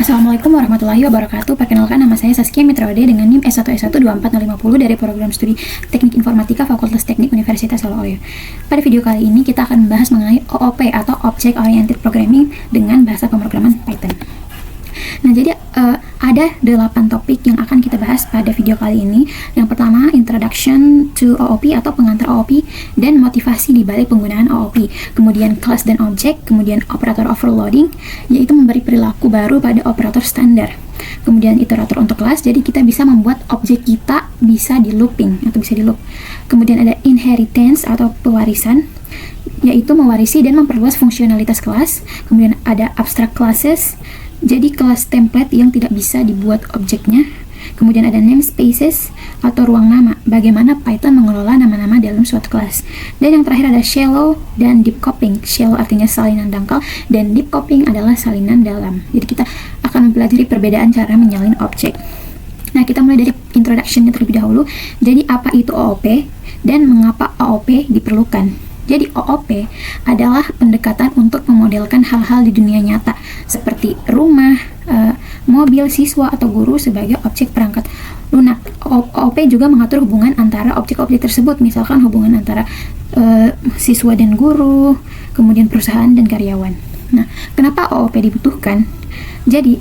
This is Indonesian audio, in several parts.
Assalamualaikum warahmatullahi wabarakatuh. Perkenalkan, nama saya Saskia Mitrawade dengan NIM S1S12450 dari program studi Teknik Informatika Fakultas Teknik Universitas Solo OYO. Pada video kali ini kita akan membahas mengenai OOP atau Object Oriented Programming dengan bahasa pemrograman Python. Nah, jadi ada 8 topik yang akan kita bahas pada video kali ini. Yang pertama, Introduction to OOP atau pengantar OOP dan motivasi di balik penggunaan OOP. Kemudian class dan object, kemudian operator overloading, yaitu memberi perilaku baru pada operator standar. Kemudian iterator untuk kelas, jadi kita bisa membuat objek kita bisa di looping atau bisa di loop. Kemudian ada inheritance atau pewarisan, yaitu mewarisi dan memperluas fungsionalitas kelas. Kemudian ada abstract classes, jadi kelas template yang tidak bisa dibuat objeknya. Kemudian ada namespaces atau ruang nama, bagaimana Python mengelola nama-nama dalam suatu kelas. Dan yang terakhir ada shallow dan deep copying. Shallow artinya salinan dangkal dan deep copying adalah salinan dalam. Jadi kita akan mempelajari perbedaan cara menyalin objek. Nah, kita mulai dari introduction-nya terlebih dahulu. Jadi apa itu OOP dan mengapa OOP diperlukan? Jadi OOP adalah pendekatan untuk memodelkan hal-hal di dunia nyata seperti rumah, mobil, siswa, atau guru sebagai objek perangkat lunak. OOP juga mengatur hubungan antara objek-objek tersebut, misalkan hubungan antara siswa dan guru, kemudian perusahaan dan karyawan. Nah, kenapa OOP dibutuhkan? Jadi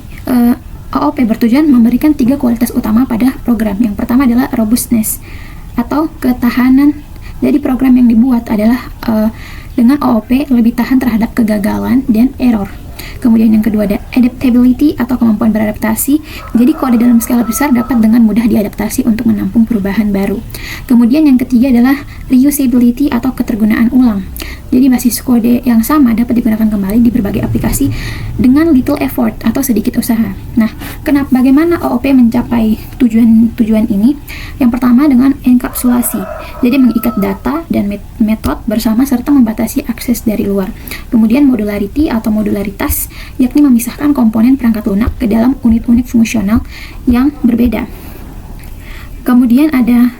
OOP bertujuan memberikan 3 kualitas utama pada program. Yang pertama adalah robustness atau ketahanan. Jadi program yang dibuat adalah dengan OOP lebih tahan terhadap kegagalan dan error. Kemudian yang kedua ada adaptability atau kemampuan beradaptasi. Jadi kode dalam skala besar dapat dengan mudah diadaptasi untuk menampung perubahan baru. Kemudian yang ketiga adalah reusability atau ketergunaan ulang. Jadi basis kode yang sama dapat digunakan kembali di berbagai aplikasi dengan little effort atau sedikit usaha. Nah, bagaimana OOP mencapai tujuan ini? Yang pertama dengan enkapsulasi. Jadi mengikat data dan metode bersama serta membatasi akses dari luar. Kemudian modularity atau modularitas, yakni memisahkan komponen perangkat lunak ke dalam unit-unit fungsional yang berbeda. Kemudian ada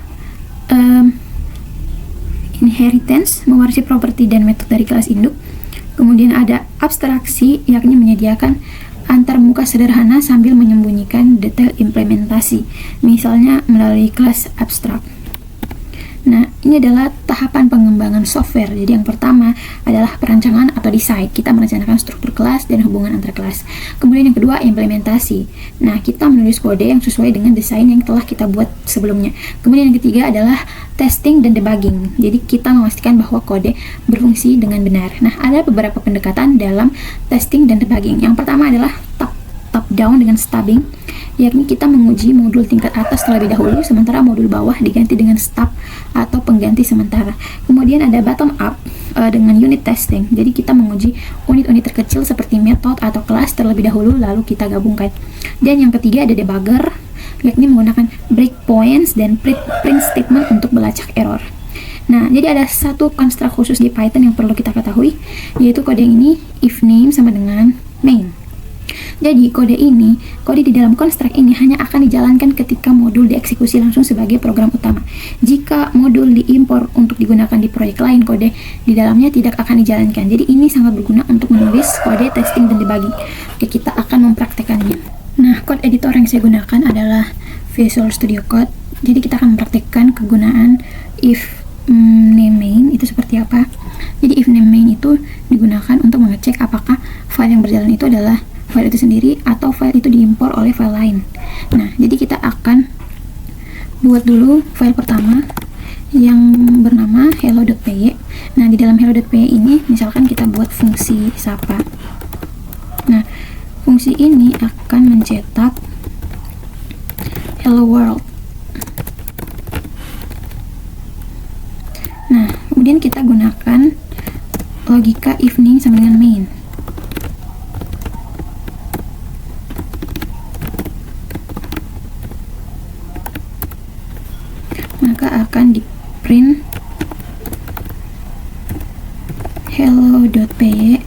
inheritance, mewarisi properti dan metode dari kelas induk. Kemudian ada abstraksi, yakni menyediakan antarmuka sederhana sambil menyembunyikan detail implementasi, misalnya melalui kelas abstrak. Nah, ini adalah tahapan pengembangan software. Jadi yang pertama adalah perancangan atau desain. Kita merencanakan struktur kelas dan hubungan antar kelas. Kemudian yang kedua, implementasi. Nah, kita menulis kode yang sesuai dengan desain yang telah kita buat sebelumnya. Kemudian yang ketiga adalah testing dan debugging. Jadi kita memastikan bahwa kode berfungsi dengan benar. Nah, ada beberapa pendekatan dalam testing dan debugging. Yang pertama adalah top down dengan stubbing, yakni kita menguji modul tingkat atas terlebih dahulu, sementara modul bawah diganti dengan stub atau pengganti sementara. Kemudian ada bottom up dengan unit testing. Jadi kita menguji unit-unit terkecil seperti metode atau kelas terlebih dahulu, lalu kita gabungkan. Dan yang ketiga ada debugger, yakni menggunakan breakpoints dan print statement untuk melacak error. Nah, jadi ada satu konstruk khusus di Python yang perlu kita ketahui, yaitu kode ini if name sama dengan main. Jadi kode di dalam konstruk ini hanya akan dijalankan ketika modul dieksekusi langsung sebagai program utama. Jika modul diimpor untuk digunakan di proyek lain, kode di dalamnya tidak akan dijalankan. Jadi ini sangat berguna untuk menulis kode testing dan debugging. Oke, kita akan mempraktekannya. Nah, code editor yang saya gunakan adalah Visual Studio Code. Jadi kita akan mempraktekkan kegunaan if name main itu seperti apa. Jadi if name main itu digunakan untuk mengecek apakah file yang berjalan itu adalah file itu sendiri atau file itu diimpor oleh file lain. Nah, jadi kita akan buat dulu file pertama yang bernama hello.py. Nah, di dalam hello.py ini misalkan kita buat fungsi sapa. Nah, fungsi ini akan mencetak hello world. Nah, kemudian kita gunakan logika if name sama dengan main. Maka akan di print hello.py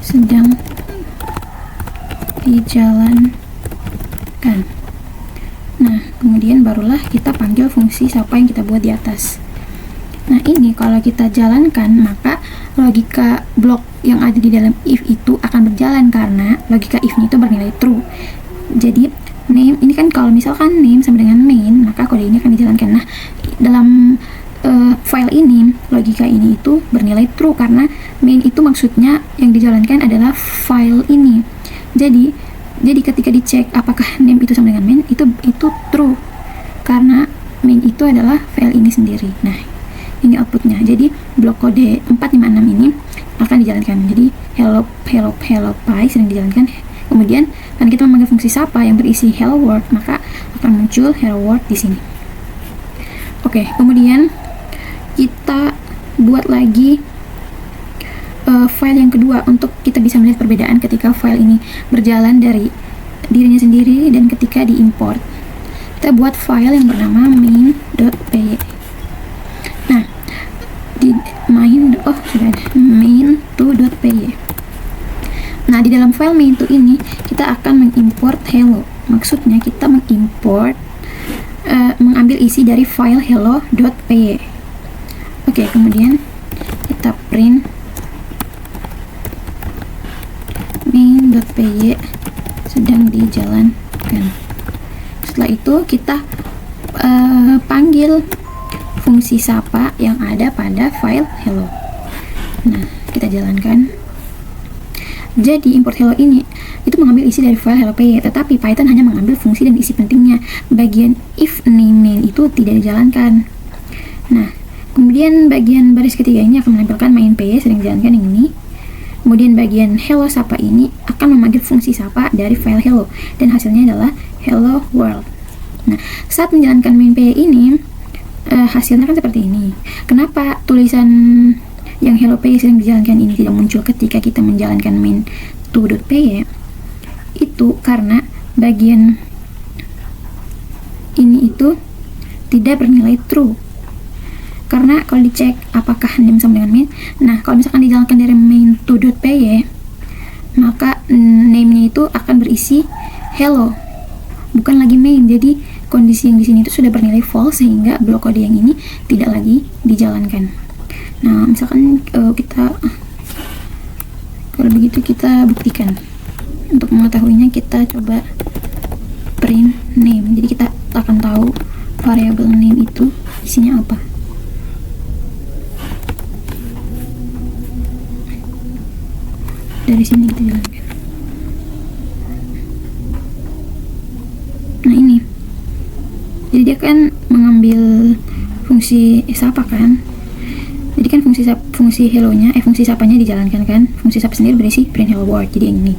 sedang dijalankan. Nah, kemudian barulah kita panggil fungsi sapa yang kita buat di atas. Nah, ini kalau kita jalankan, maka logika blok yang ada di dalam if itu akan berjalan karena logika if-nya itu bernilai true. Jadi name ini kan kalau misalkan name sama dengan main, maka kode ini akan dijalankan. Nah, dalam file ini logika ini itu bernilai true karena main itu maksudnya yang dijalankan adalah file ini. Jadi ketika dicek apakah name itu sama dengan main, itu true karena main itu adalah file ini sendiri. Nah, ini outputnya. Jadi blok kode 456 ini akan dijalankan. Jadi hello pie sering dijalankan. Kemudian karena kita memanggil fungsi sapa yang berisi hello world, maka akan muncul hello world di sini. Oke, kemudian kita buat lagi file yang kedua untuk kita bisa melihat perbedaan ketika file ini berjalan dari dirinya sendiri dan ketika diimport. Kita buat file yang bernama main.py. Nah, di sudah ada main2.py. Nah, di dalam file main2 ini kita akan mengimport hello. Maksudnya kita mengimport mengambil isi dari file hello.py. Oke, kemudian kita print main.py sedang dijalankan. Setelah itu kita panggil fungsi sapa yang ada pada file hello. Nah, kita jalankan. Jadi import hello ini itu mengambil isi dari file hello.py, tetapi Python hanya mengambil fungsi dan isi pentingnya. Bagian if name main itu tidak dijalankan. Nah, kemudian bagian baris ketiga ini akan menampilkan main.py sedang dijalankan yang ini. Kemudian bagian hello sapa ini akan memanggil fungsi sapa dari file hello dan hasilnya adalah hello world. Nah, saat menjalankan main.py ini hasilnya kan seperti ini. Kenapa tulisan yang hello.py sedang dijalankan ini tidak muncul ketika kita menjalankan main2.py? Itu karena bagian ini itu tidak bernilai true. Karena kalau dicek apakah name sama dengan main, nah kalau misalkan dijalankan dari main2.py, maka name-nya itu akan berisi hello, bukan lagi main. Jadi kondisi yang di sini itu sudah bernilai false sehingga blok kode yang ini tidak lagi dijalankan. Nah, misalkan kalau begitu kita buktikan. Untuk mengetahuinya kita coba print name. Jadi kita akan tahu variabel name itu isinya apa. Dari sini kita jalankan. Nah, ini. Jadi dia kan mengambil fungsi sapa kan. Jadi kan fungsi hello-nya, fungsi sapanya dijalankan kan. Fungsi sapa sendiri berisi print hello world. Jadi yang ini.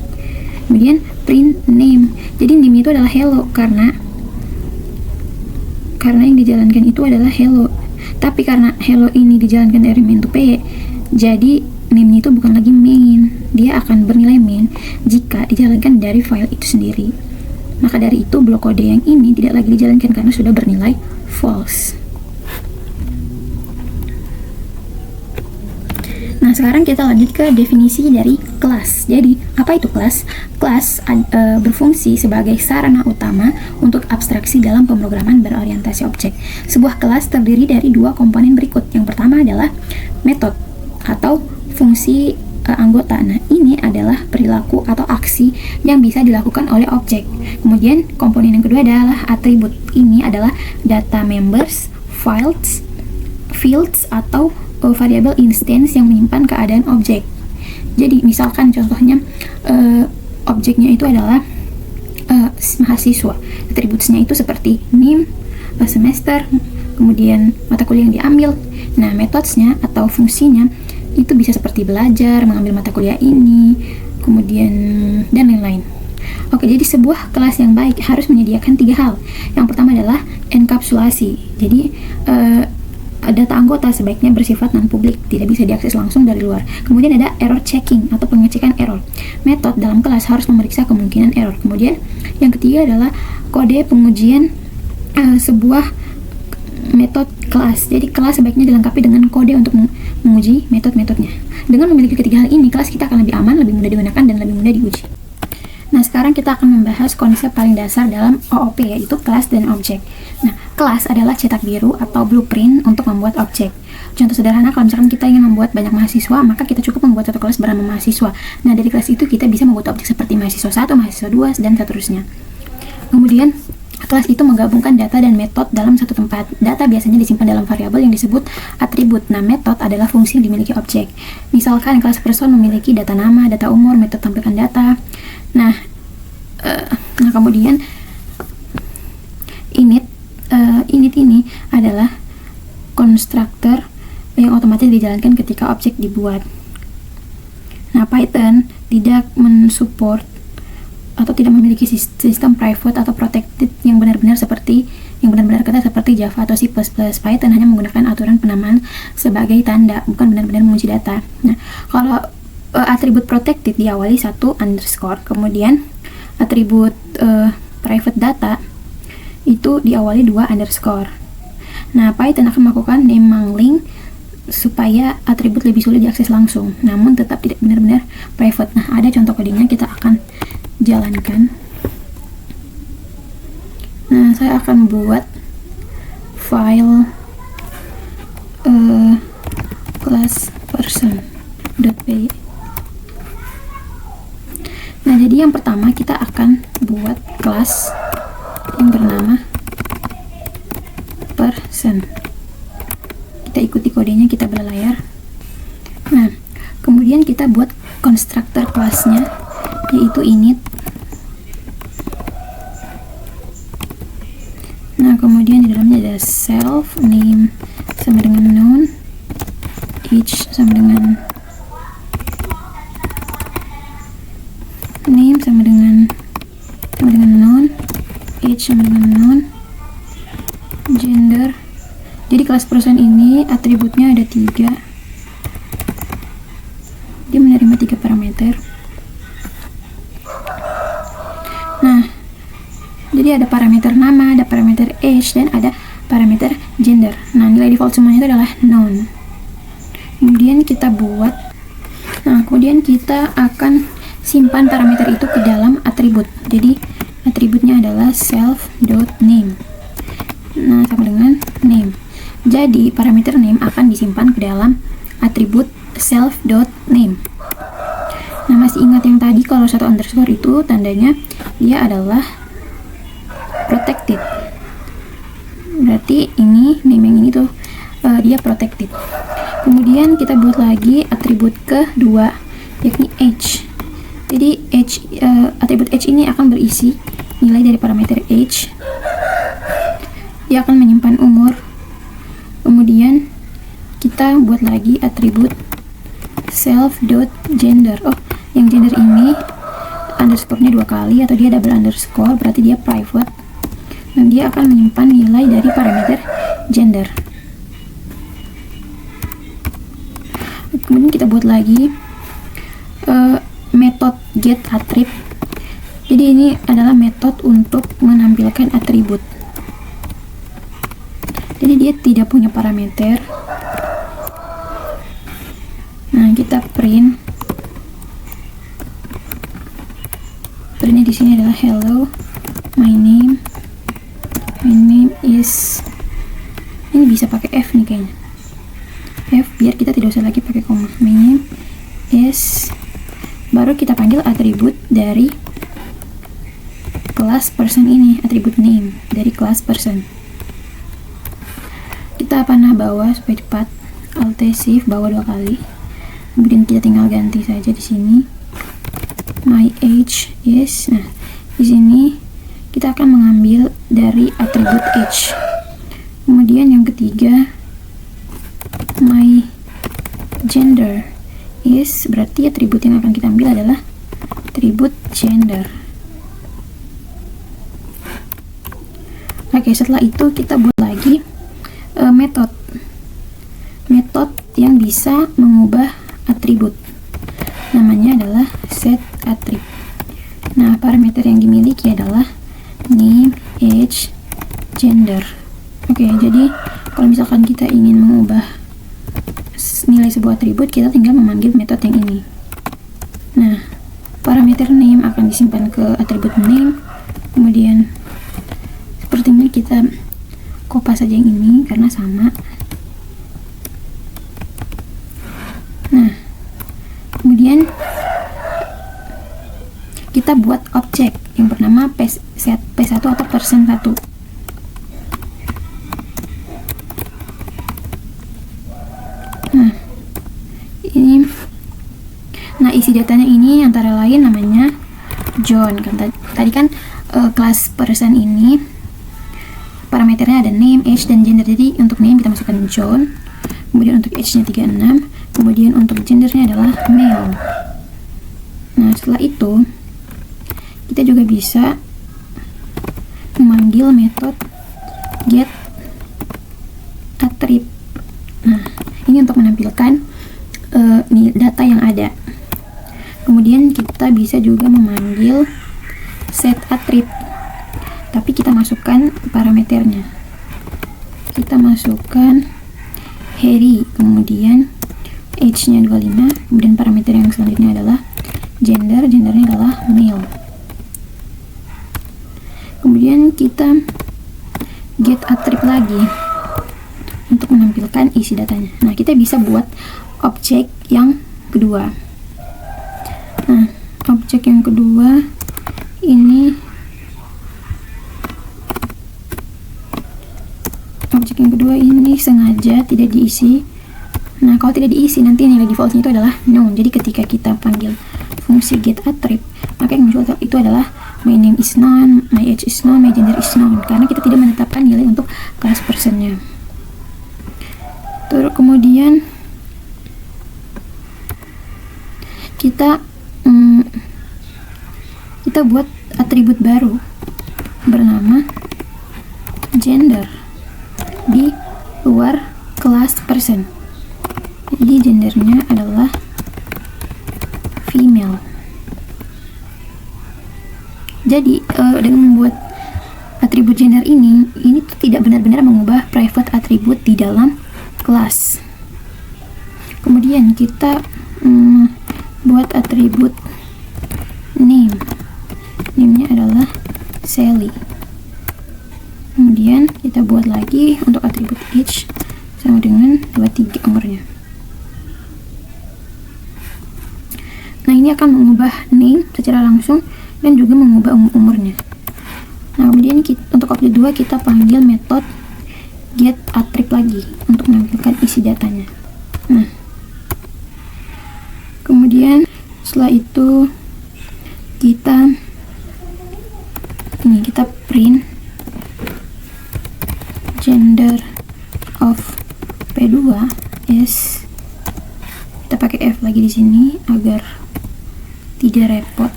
Kemudian print name. Jadi name itu adalah hello karena yang dijalankan itu adalah hello. Tapi karena hello ini dijalankan dari main2py, jadi name itu bukan lagi main. Dia akan bernilai main jika dijalankan dari file itu sendiri. Maka dari itu blok kode yang ini tidak lagi dijalankan karena sudah bernilai false. Nah, sekarang kita lanjut ke definisi dari kelas. Jadi, apa itu kelas? Kelas berfungsi sebagai sarana utama untuk abstraksi dalam pemrograman berorientasi objek. Sebuah kelas terdiri dari dua komponen berikut. Yang pertama adalah metode atau fungsi anggota. Nah, ini adalah perilaku atau aksi yang bisa dilakukan oleh objek. Kemudian, komponen yang kedua adalah atribut. Ini adalah data members, fields atau variabel instance yang menyimpan keadaan objek. Jadi misalkan contohnya objeknya itu adalah mahasiswa. Atributnya itu seperti name, semester, kemudian mata kuliah yang diambil. Nah, metodenya atau fungsinya itu bisa seperti belajar, mengambil mata kuliah ini, kemudian dan lain-lain. Oke, jadi sebuah kelas yang baik harus menyediakan 3 hal. Yang pertama adalah enkapsulasi. Jadi data anggota sebaiknya bersifat non-publik, tidak bisa diakses langsung dari luar. Kemudian ada error checking atau pengecekan error. Metode dalam kelas harus memeriksa kemungkinan error. Kemudian yang ketiga adalah kode pengujian sebuah metode kelas. Jadi kelas sebaiknya dilengkapi dengan kode untuk menguji metode-metodenya. Dengan memiliki ketiga hal ini, kelas kita akan lebih aman, lebih mudah digunakan, dan lebih mudah diuji. Nah, sekarang kita akan membahas konsep paling dasar dalam OOP, yaitu kelas dan objek. Nah, kelas adalah cetak biru atau blueprint untuk membuat objek. Contoh sederhana, kalau misalkan kita ingin membuat banyak mahasiswa, maka kita cukup membuat satu kelas bernama mahasiswa. Nah, dari kelas itu kita bisa membuat objek seperti mahasiswa 1, mahasiswa 2, dan seterusnya. Kemudian, kelas itu menggabungkan data dan metode dalam satu tempat. Data biasanya disimpan dalam variabel yang disebut atribut. Nah, metode adalah fungsi yang dimiliki objek. Misalkan kelas person memiliki data nama, data umur, metode tampilkan data. Nah, kemudian init ini adalah konstruktor yang otomatis dijalankan ketika objek dibuat. Nah, Python tidak mensupport atau tidak memiliki sistem private atau protected yang benar-benar ketat seperti Java atau C++. Python hanya menggunakan aturan penamaan sebagai tanda, bukan benar-benar mengunci data. Nah, kalau atribut protected diawali 1 underscore, kemudian atribut private data itu diawali 2 underscore. Nah, Python akan melakukan name mangling supaya atribut lebih sulit diakses langsung, namun tetap tidak benar-benar private. Nah, ada contoh kodenya, kita akan jalankan. Nah, saya akan buat file class person.py. Nah, jadi yang pertama kita akan buat kelas yang bernama person. Kita ikuti kodenya, kita berlayar. Nah, kemudian kita buat konstruktor kelasnya, yaitu init. Nah, kemudian di dalamnya ada self, name sama dengan noun, age sama dengan name sama dengan noun, age sama dengan noun, gender. Jadi kelas person ini atributnya ada 3. Dia menerima 3 parameter. Nah, jadi ada parameter nama, ada parameter age, dan ada parameter gender. Nah, nilai default semuanya itu adalah noun. Kemudian kita akan simpan parameter itu ke dalam atribut. Jadi atributnya adalah self.name. Nah, sama dengan name. Jadi parameter name akan disimpan ke dalam atribut self.name. Nah, masih ingat yang tadi kalau 1 underscore itu tandanya dia adalah protected. Berarti ini name yang ini tuh dia protected. Kemudian kita buat lagi atribut kedua, yakni age. Jadi atribut age ini akan berisi nilai dari parameter age. Dia akan menyimpan umur. Kemudian kita buat lagi atribut self.gender. Oh, yang gender ini underscore-nya 2 kali atau dia double underscore, berarti dia private. Dan dia akan menyimpan nilai dari parameter gender. Kemudian kita buat lagi metode getAttrib. Jadi ini adalah metode untuk menampilkan atribut. Jadi dia tidak punya parameter. Nah, kita printnya di sini adalah hello, my name is, ini bisa pakai F nih kayaknya, F biar kita tidak usah lagi pakai koma. My name is, baru kita panggil atribut dari kelas person ini, atribut name dari kelas person. Kita panah bawah supaya cepat, Alt Shift bawah 2 kali. Kemudian kita tinggal ganti saja di sini. My age is, nah di sini kita akan mengambil dari atribut age. Kemudian yang ketiga, my gender is, berarti atribut yang akan kita ambil adalah atribut gender. Oke, setelah itu kita buat lagi metode yang bisa mengubah atribut. Namanya adalah setAttrib. Nah, parameter yang dimiliki adalah name, age, gender. Oke, jadi kalau misalkan kita ingin mengubah nilai sebuah atribut, kita tinggal memanggil metode yang ini. Nah, parameter name akan disimpan ke atribut name. Kemudian sepertinya kita kopas saja yang ini karena sama. Nah, kemudian kita buat objek yang bernama set p1 atau %1. Nah, isi datanya ini antara lain namanya John. Tadi kan kelas person ini parameternya ada name, age, dan gender. Jadi untuk name kita masukkan John, kemudian untuk age-nya 36, kemudian untuk gendernya adalah male. Nah, setelah itu kita juga bisa memanggil metode get attrib. Nah, ini untuk menampilkan data yang ada. Kemudian kita bisa juga memanggil set attrib, tapi kita masukkan parameternya. Kita masukkan Harry, kemudian age-nya 25, kemudian parameter yang selanjutnya adalah gendernya adalah male. Kemudian kita get attrib lagi untuk menampilkan isi datanya. Nah, kita bisa buat objek yang kedua. Nah, objek yang kedua ini sengaja tidak diisi. Nah, kalau tidak diisi nanti nilai defaultnya itu adalah known. Jadi ketika kita panggil fungsi get attrib, maka yang muncul itu adalah my name is known, my age is known, my gender is known, karena kita tidak menetapkan nilai untuk kelas personnya. Terus kemudian kita buat atribut baru bernama gender di luar kelas person. Jadi gendernya adalah female. Jadi dengan membuat atribut gender ini tuh tidak benar-benar mengubah private atribut di dalam kelas. Kemudian kita buat atribut name. Name-nya adalah Sally. Kemudian kita buat lagi untuk atribut age sama dengan 23 umurnya. Nah, ini akan mengubah name secara langsung dan juga mengubah umurnya. Nah, kemudian untuk objek 2 kita panggil metode get attrib lagi untuk menampilkan isi datanya. Nah, kemudian setelah itu kita print gender of P2 is, kita pakai F lagi di sini agar tidak repot,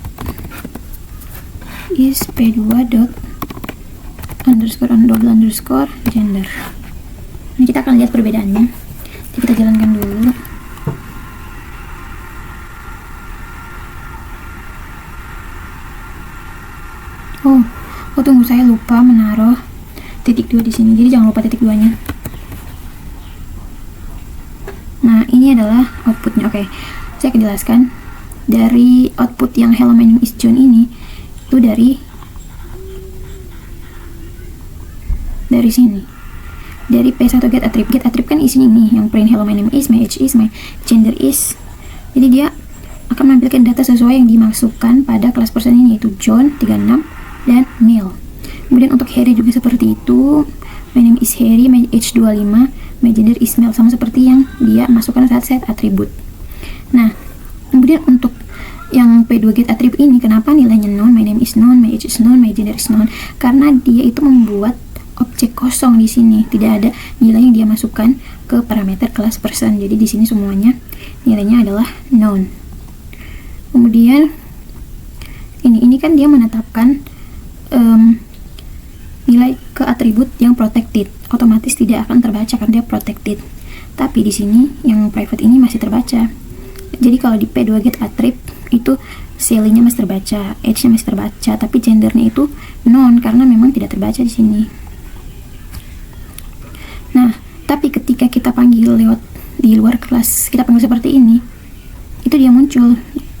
is P2 dot underscore gender. Ini kita akan lihat perbedaannya. Jadi kita jalankan dulu. Oh, tunggu, saya lupa menaruh titik 2 di sini. Jadi jangan lupa titik 2-nya. Nah, ini adalah outputnya. Oke, saya akan jelaskan. Dari output yang hello my name is John ini, itu dari sini. Dari P1 get attrib. Get attrib kan isinya ini, yang print hello my name is, my age is, my gender is. Jadi dia akan menampilkan data sesuai yang dimasukkan pada kelas person ini, yaitu John 36 dan male. Kemudian untuk Harry juga seperti itu. My name is Harry, my age 25, my gender is male, sama seperti yang dia masukkan saat set atribut. Nah, kemudian untuk yang P2 get attrib ini, kenapa nilainya known, my name is known, my age is known, my gender is known? Karena dia itu membuat objek kosong di sini, tidak ada nilai yang dia masukkan ke parameter kelas person. Jadi di sini semuanya nilainya adalah known. Kemudian ini kan dia menetapkan nilai ke atribut yang protected, otomatis tidak akan terbaca karena dia protected. Tapi di sini yang private ini masih terbaca. Jadi kalau di P2 get attrib itu Sally-nya masih terbaca, age-nya masih terbaca, tapi gendernya itu known karena memang tidak terbaca di sini. Nah, tapi ketika kita panggil lewat di luar kelas, kita panggil seperti ini, itu dia muncul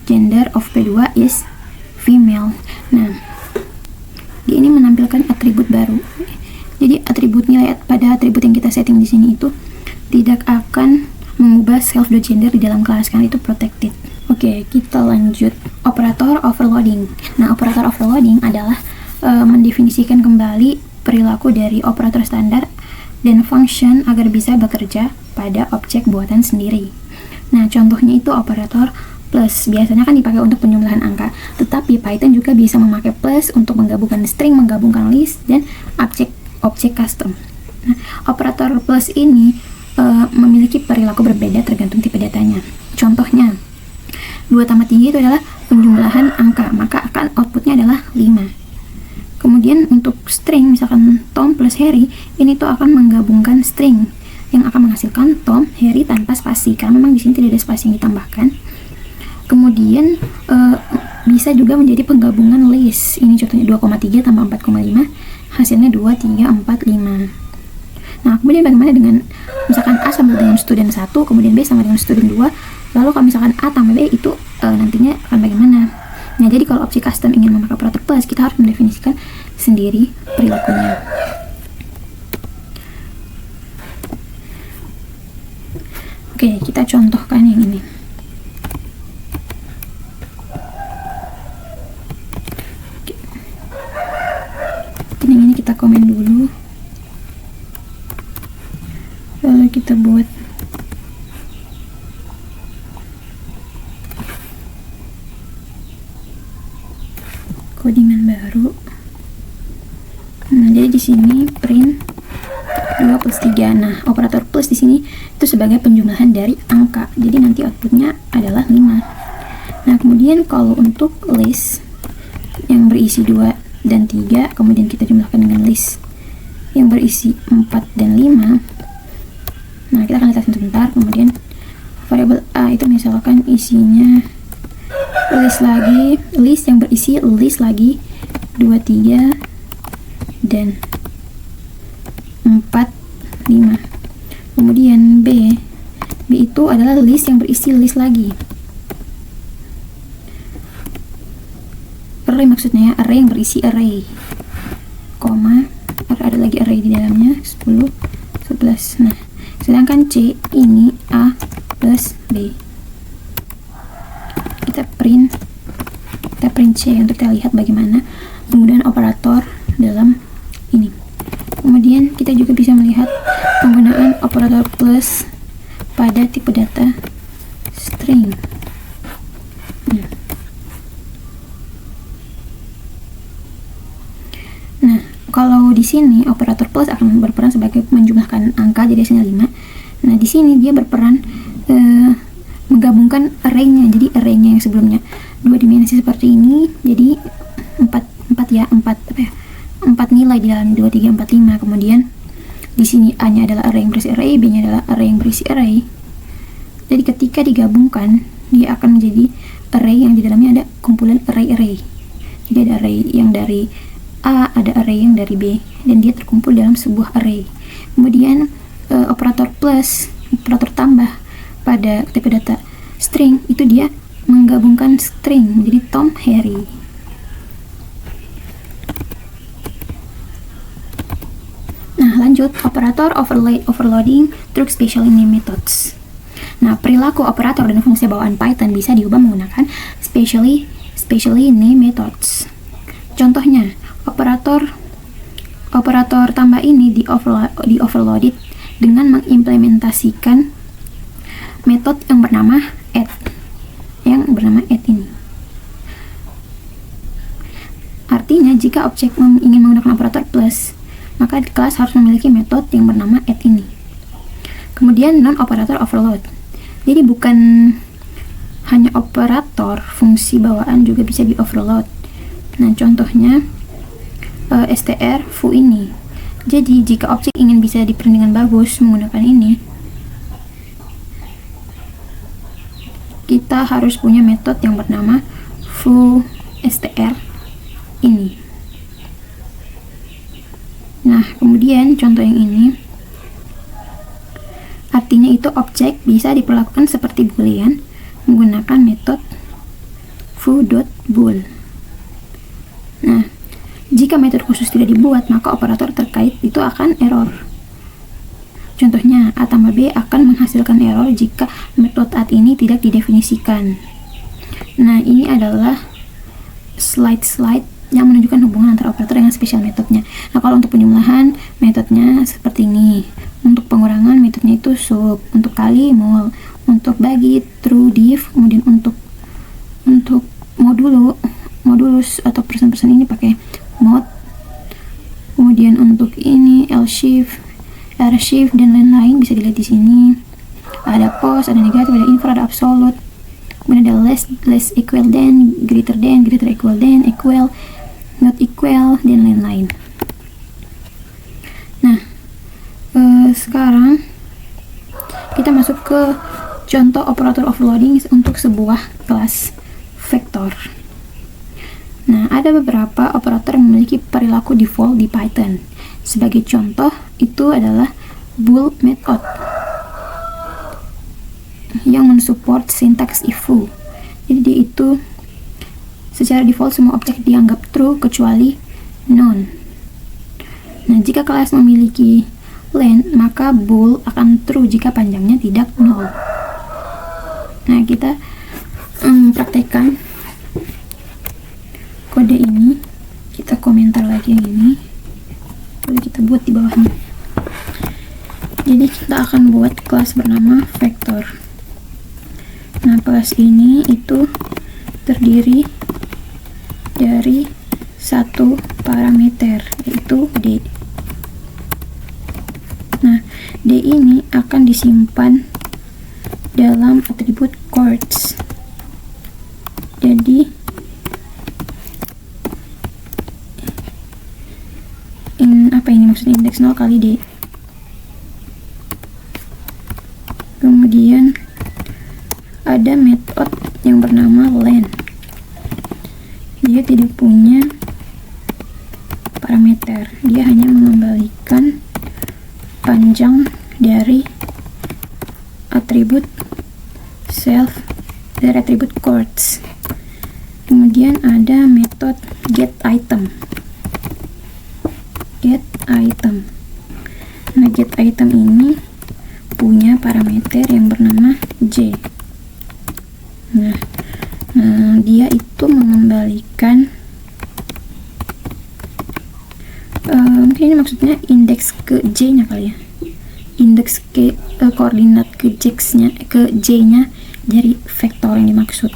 gender of P2 is female. Nah, dia ini menampilkan atribut baru. Jadi atribut nilai pada atribut yang kita setting di sini itu tidak akan mengubah self.gender di dalam kelas karena itu protected. Oke, kita lanjut. Operator overloading. Nah, operator overloading adalah mendefinisikan kembali perilaku dari operator standar dan function agar bisa bekerja pada objek buatan sendiri. Nah, contohnya itu operator plus. Biasanya kan dipakai untuk penjumlahan angka, tetapi Python juga bisa memakai plus untuk menggabungkan string, menggabungkan list, dan objek custom. Nah, operator plus ini memiliki perilaku berbeda tergantung tipe datanya. Contohnya, 2 tambah 3 itu adalah penjumlahan angka, maka akan outputnya adalah 5. Kemudian untuk string, misalkan Tom plus Harry, ini tuh akan menggabungkan string yang akan menghasilkan Tom, Harry tanpa spasi, karena memang di sini tidak ada spasi yang ditambahkan. Kemudian bisa juga menjadi penggabungan list. Ini contohnya 2,3 tambah 4,5, hasilnya 2, 3, 4, 5. Nah, kemudian bagaimana dengan misalkan A sama dengan student 1, kemudian B sama dengan student 2, lalu kalau misalkan A tambah B itu nantinya akan bagaimana? Nah, jadi kalau objek custom ingin memakai operator plus, kita harus mendefinisikan sendiri perilakunya. Oke, kita contohkan yang ini. Oke. Yang ini kita komen dulu. Lalu kita buat codingan baru. Nah, jadi di sini print 2 plus 3. Nah, operator plus di sini itu sebagai penjumlahan dari angka. Jadi nanti outputnya adalah 5. Nah, kemudian kalau untuk list yang berisi 2 dan 3, kemudian kita jumlahkan dengan list yang berisi 4 dan 5. Nah, kita akan lihat sebentar. Kemudian variabel A itu misalkan isinya list yang berisi list lagi 2, 3 dan 4, 5. Kemudian B itu adalah list yang berisi list lagi. Array maksudnya array yang berisi array. Koma, ada lagi array di dalamnya 10, 11. Nah, sedangkan C ini A plus B. Kita print C untuk kita lihat bagaimana penggunaan operator dalam ini. Kemudian kita juga bisa melihat penggunaan operator plus pada tipe data string. Nah, kalau di sini operator plus akan berperan sebagai menjumlahkan angka jadi hasilnya 5. Nah, di sini dia berperan menggabungkan array-nya. Jadi array-nya yang sebelumnya 2 dimensi seperti ini jadi 4 nilai di dalam 2, 3, 4, 5. Kemudian di sini A-nya adalah array yang berisi array, B-nya adalah array yang berisi array. Jadi ketika digabungkan dia akan menjadi array yang di dalamnya ada kumpulan array-array. Jadi ada array yang dari A, ada array yang dari B, dan dia terkumpul dalam sebuah array. Kemudian operator plus, operator tambah pada tipe data string itu dia menggabungkan string menjadi Tom, Harry. Nah, lanjut operator overloading through specially named methods. Nah, perilaku operator dan fungsi bawaan Python bisa diubah menggunakan specially named methods. Contohnya, operator tambah ini di overloaded dengan mengimplementasikan metode yang bernama add ini. Artinya jika objek ingin menggunakan operator plus, maka kelas harus memiliki metode yang bernama add ini. Kemudian non operator overload. Jadi bukan hanya operator, fungsi bawaan juga bisa di overload. Nah, contohnya str foo ini. Jadi jika objek ingin bisa diprint dengan bagus menggunakan ini, kita harus punya metode yang bernama foo str ini. Nah, kemudian contoh yang ini artinya itu objek bisa diperlakukan seperti boolean menggunakan metode foo.bool. Jika metode khusus tidak dibuat, maka operator terkait itu akan error. Contohnya, A tambah B akan menghasilkan error jika metode add ini tidak didefinisikan. Nah, ini adalah slide yang menunjukkan hubungan antara operator dengan spesial metodenya. Nah, kalau untuk penjumlahan, metodenya seperti ini. Untuk pengurangan, metodenya itu sub. Untuk kali, mul. Untuk bagi, true, div. Kemudian untuk modulus atau persen-persen ini pakai mod. Kemudian untuk ini L-shift, R-shift, dan lain-lain bisa dilihat di sini. Ada post, ada negatif, ada infer, ada absolute. Kemudian ada less equal than, greater equal than, equal, not equal, dan lain-lain. Nah, sekarang kita masuk ke contoh operator overloading untuk sebuah kelas vektor. Nah, ada beberapa operator yang memiliki perilaku default di Python. Sebagai contoh, itu adalah bool method yang mensupport sintaks if foo. Jadi dia itu secara default semua objek dianggap true kecuali none. Nah, jika kelas memiliki len, maka bool akan true jika panjangnya tidak null. Nah, kita praktekkan kode ini. Kita komentar lagi yang ini, lalu kita buat di bawahnya. Jadi kita akan buat kelas bernama vektor. Nah, kelas ini itu terdiri dari satu parameter, yaitu D. Nah, D ini akan disimpan dalam atribut chords. Jadi apa ini maksudnya, indeks 0 kali D. Kemudian ada metode yang bernama len. Dia tidak punya parameter, dia hanya mengembalikan panjang dari atribut self, dari atribut chords. Kemudian ada metode getItem. Nah, getItem ini punya parameter yang bernama J. Nah, dia itu mengembalikan mungkin ini maksudnya indeks ke J-nya kali ya. Indeks ke koordinat ke J-nya dari vektor yang dimaksud.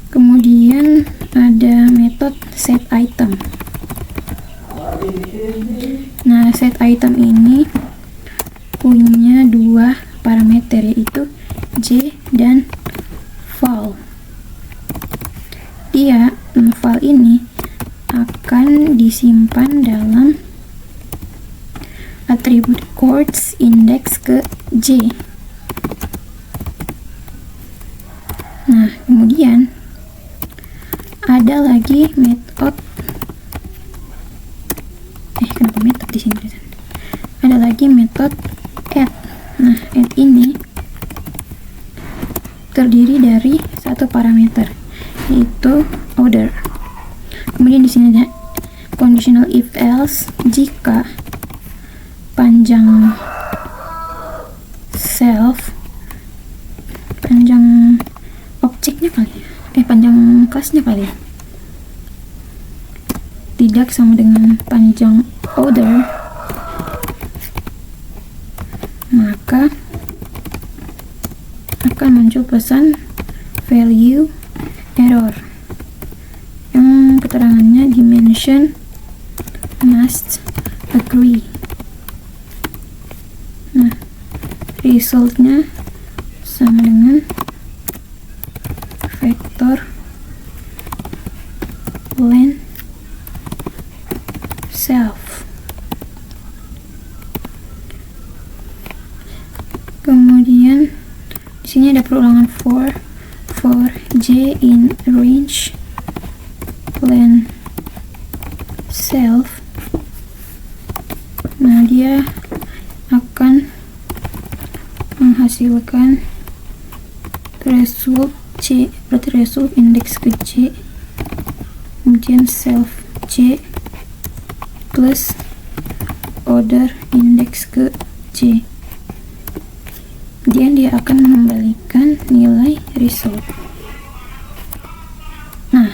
Kemudian ada metode setItem. Nah, setItem ini punya dua parameter, yaitu J dan val. Val ini akan disimpan dalam atribut chords indeks ke J. Nah, kemudian ada lagi metode kenapa metode di sini? Ada lagi metode add. Nah, add ini terdiri dari satu parameter, yaitu order. Kemudian di sini ada conditional if else jika panjang objeknya kali ya, panjang kelasnya kali ya, tidak sama dengan panjang order, maka akan muncul pesan value error yang keterangannya dimension must agree. Nah, resultnya sama dengan vektor len self. Kemudian di sini ada perulangan for J in range len self. Nah, dia akan menghasilkan result C, berarti result indeks ke J kemudian self C plus order index ke C. Kemudian dia akan mengembalikan nilai result. Nah,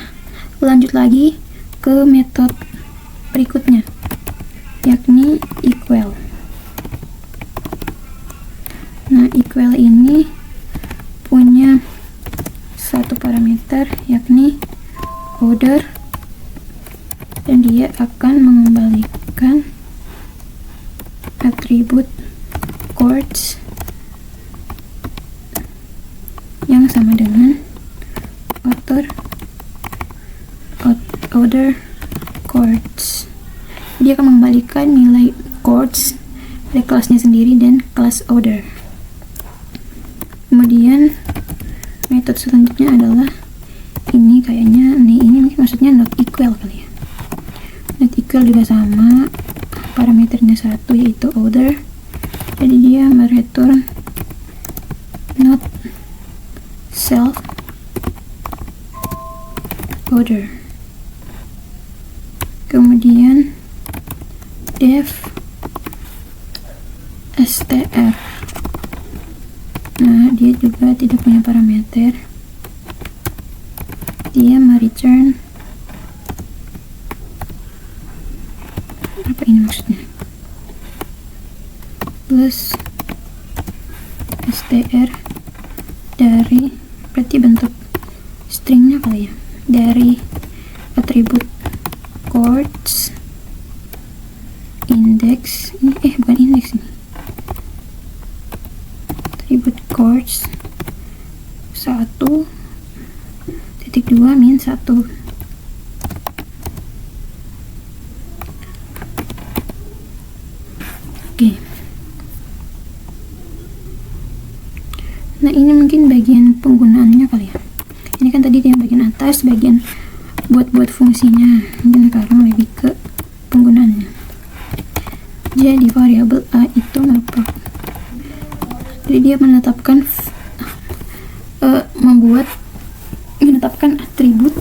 lanjut lagi ke metode berikutnya, yakni equal. Nah, equal ini punya satu parameter yakni order, dan dia akan mengembalikan atribut chords yang sama dengan order chords. Dia akan mengembalikan nilai chords dari kelasnya sendiri dan kelas order. Kemudian metode selanjutnya adalah ini, kayaknya ini mungkin maksudnya not equal kali ya. Not equal juga sama, parameternya satu yaitu order, jadi dia mereturn not self order. Kemudian def str. Nah, dia juga tidak punya parameter, dia mereturn apa ini maksudnya, plus str dari, berarti bentuk stringnya kali ya, dari atribut chords index ini, bukan index ini, atribut chords 1.2 min 1. Oke. Nah, ini mungkin bagian penggunaannya kali ya. Ini kan tadi yang bagian atas, bagian buat fungsinya. Mungkin sekarang lebih ke penggunaannya. Jadi variabel a itu merupakan, jadi dia menetapkan menetapkan atribut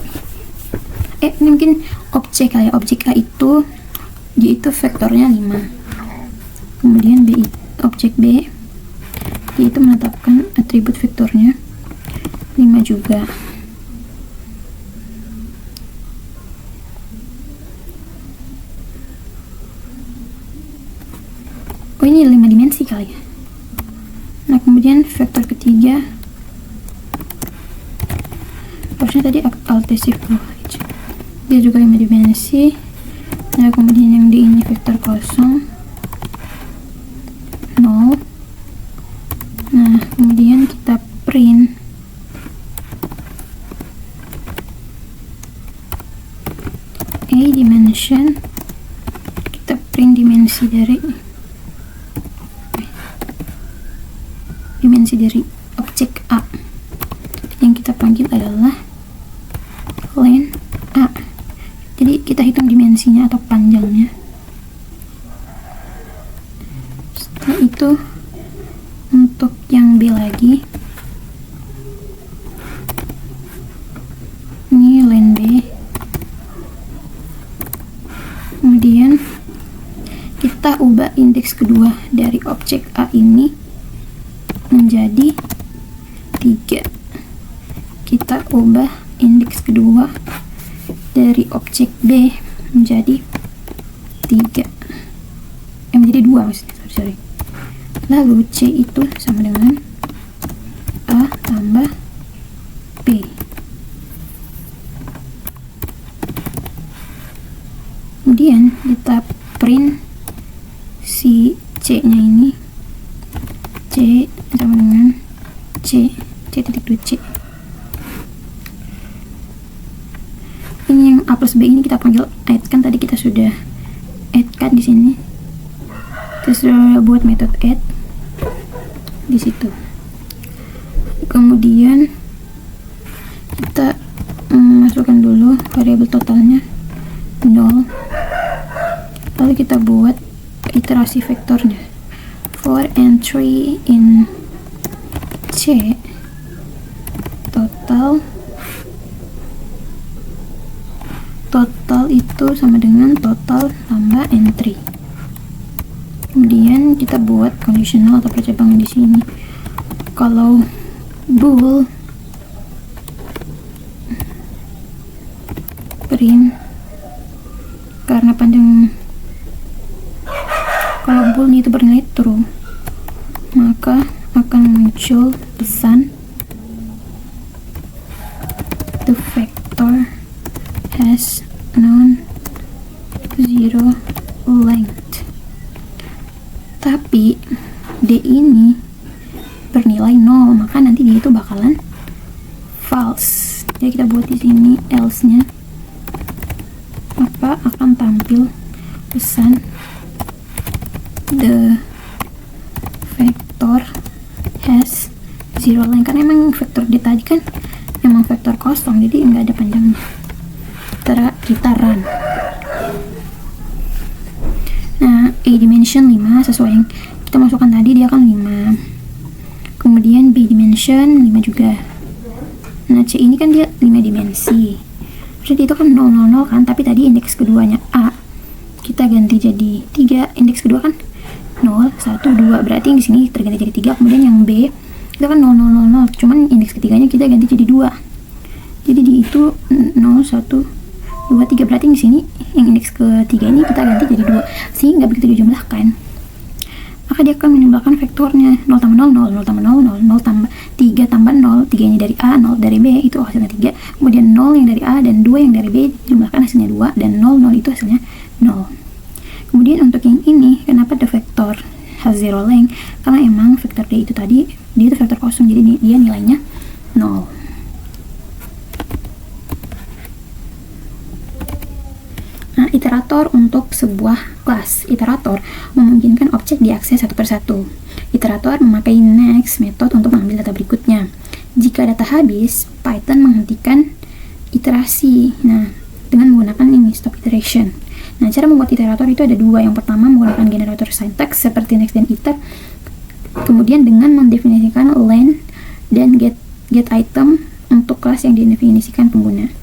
ini mungkin objek kali ya. Objek a itu dia itu vektornya 5. Kemudian objek b dia itu menetapkan atribut vektornya 5 juga. Oh, ini 5 dimensi kali ya. Nah, kemudian vektor ketiga harusnya tadi alt shift aja, dia juga 5 dimensi. Nah, kemudian yang di ini vektor kosong 0. Nah, kemudian kita print a dimension, kita print dimensi dari objek a yang kita panggil adalah len a. Jadi kita hitung dimensinya atau panjangnya. Setelah itu untuk yang b lagi, ini len b. Kemudian kita ubah indeks kedua dari objek a ini menjadi 3. Kita ubah indeks kedua dari objek B menjadi 3, menjadi 2 maksudnya, sorry. Lalu C itu sama dengan A tambah B. Kemudian kita print si C nya ini, C sama dengan C titik 2C. Ini yang A plus B ini kita panggil add, kan tadi kita sudah add kan di sini. Kita sudah buat metode add di situ. Kemudian kita masukkan dulu variabel totalnya 0. Lalu kita buat iterasi vektornya. For entry in C, total total itu sama dengan total tambah entry. Kemudian kita buat conditional atau percabangan di sini. Kalau bool print, karena panjang, kalau bool itu bernilai true, maka akan muncul pesan the vector has non-zero length. Tapi D ini bernilai 0, maka nanti dia itu bakalan false. Jadi kita buat di sini else-nya, maka akan tampil pesan the vector has zero length. Karena emang vektor D tadi kan emang vektor kosong, jadi nggak ada panjangnya. Kita run. Nah, A dimension 5 sesuai yang kita masukkan tadi, dia kan 5. Kemudian B dimension 5 juga. Nah, C ini kan dia 5 dimensi. Jadi itu kan 0, 0, 0 kan, tapi tadi indeks keduanya A kita ganti jadi 3, indeks kedua kan 0, 1, 2, berarti yang di sini terganti jadi 3. Kemudian yang B itu kan 0, 0, 0, 0, cuman indeks ketiganya kita ganti jadi 2. Jadi di itu 0, 1, 2, 3, berarti di sini yang indeks ketiga ini kita ganti jadi 2, sehingga begitu dijumlahkan maka dia akan menimbulkan vektornya 0 tambah 0, 0, 0 tambah 0, 0, 0 tambah 3 tambah 0, 3 nya dari A, 0 dari B, itu hasilnya 3. Kemudian 0 yang dari A dan 2 yang dari B dijumlahkan hasilnya 2, dan 0, 0 itu hasilnya 0. Kemudian untuk yang ini, kenapa the vector has zero length? Karena emang vektor D itu tadi dia itu vektor kosong, jadi dia nilainya 0. Nah, iterator untuk sebuah kelas. Iterator memungkinkan objek diakses satu persatu. Iterator memakai next method untuk mengambil data berikutnya. Jika data habis, Python menghentikan iterasi. Nah, dengan menggunakan ini stop iteration. Nah, cara membuat iterator itu ada dua. Yang pertama menggunakan generator syntax seperti next dan iter. Kemudian dengan mendefinisikan len dan get item untuk kelas yang didefinisikan pengguna.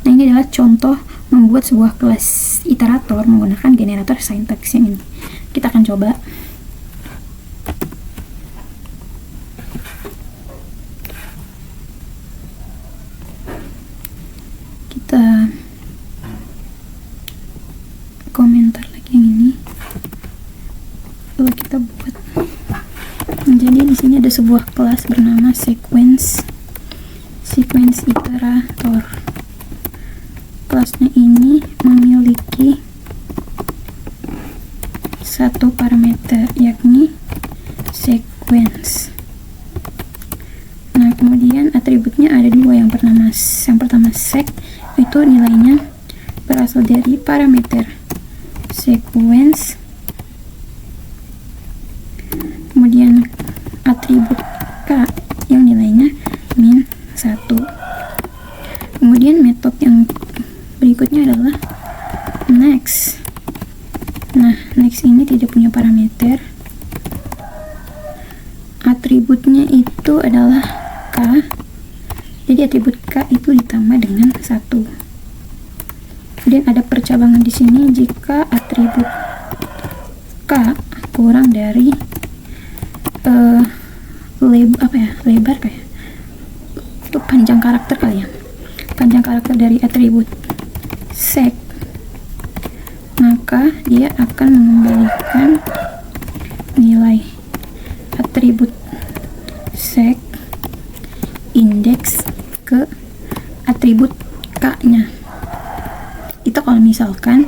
Nah, ini adalah contoh membuat sebuah kelas iterator menggunakan generator syntax yang ini. Kita akan coba. Kita komentar lagi yang ini. Lalu kita buat. Jadi di sini ada sebuah kelas bernama sequence iterator. Kelasnya ini memiliki satu parameter, yakni sequence. Nah, kemudian atributnya ada dua. Yang pertama sec, itu nilainya berasal dari parameter sequence. Kemudian atribut k yang nilainya min 1. Kemudian metode yang berikutnya adalah next. Nah, next ini tidak punya parameter. Atributnya itu adalah k. Jadi atribut k itu ditambah dengan 1. Kemudian ada percabangan di sini jika atribut k kurang dari lebar kayak itu panjang karakter kali ya. Panjang karakter dari atribut sec, maka dia akan mengembalikan nilai atribut sec indeks ke atribut k-nya. Itu kalau misalkan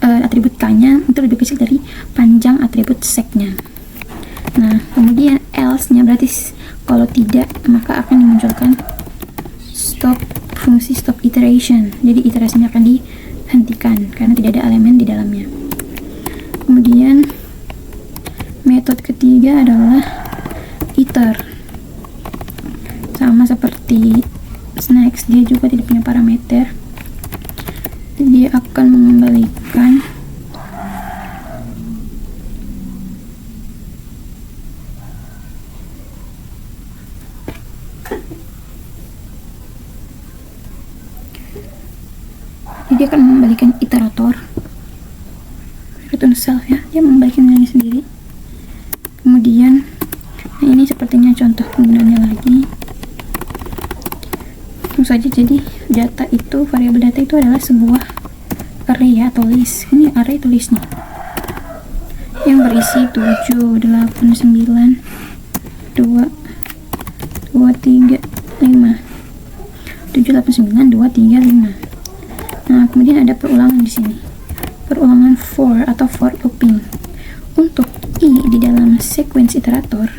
atribut k-nya itu lebih kecil dari panjang atribut sec-nya. Nah, kemudian else-nya berarti kalau tidak, maka akan dimunculkan fungsi stop iteration. Jadi iterasinya akan dihentikan karena tidak ada elemen di dalamnya. Kemudian metode ketiga adalah iter. Sama seperti next, dia juga tidak punya parameter. Jadi dia akan mengembalikan Jadi dia akan mengembalikan iterator, return self ya, dia mengembalikan nilainya sendiri. Kemudian nah ini sepertinya contoh penggunaannya lagi. Tentu saja, jadi data itu, variabel data itu adalah sebuah array ya, atau list. Ini array atau list nih, yang berisi 7, 8, 9, 2, 2, 3, 5. 7, 8, 9, 2, 3, 5. Nah, kemudian ada perulangan di sini. Perulangan for atau for looping. Untuk i di dalam sequence iterator,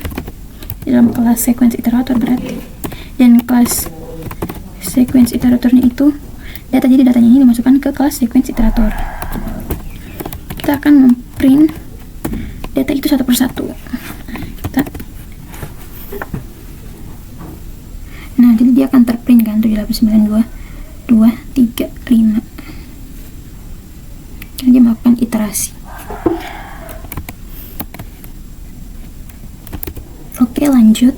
di dalam kelas sequence iterator berarti, dan kelas sequence iteratornya itu data, jadi datanya ini dimasukkan ke kelas sequence iterator. Kita akan memprint data itu satu persatu. Nah, jadi dia akan terprint kan 7892 235. Jadi dia melakukan iterasi. Oke, lanjut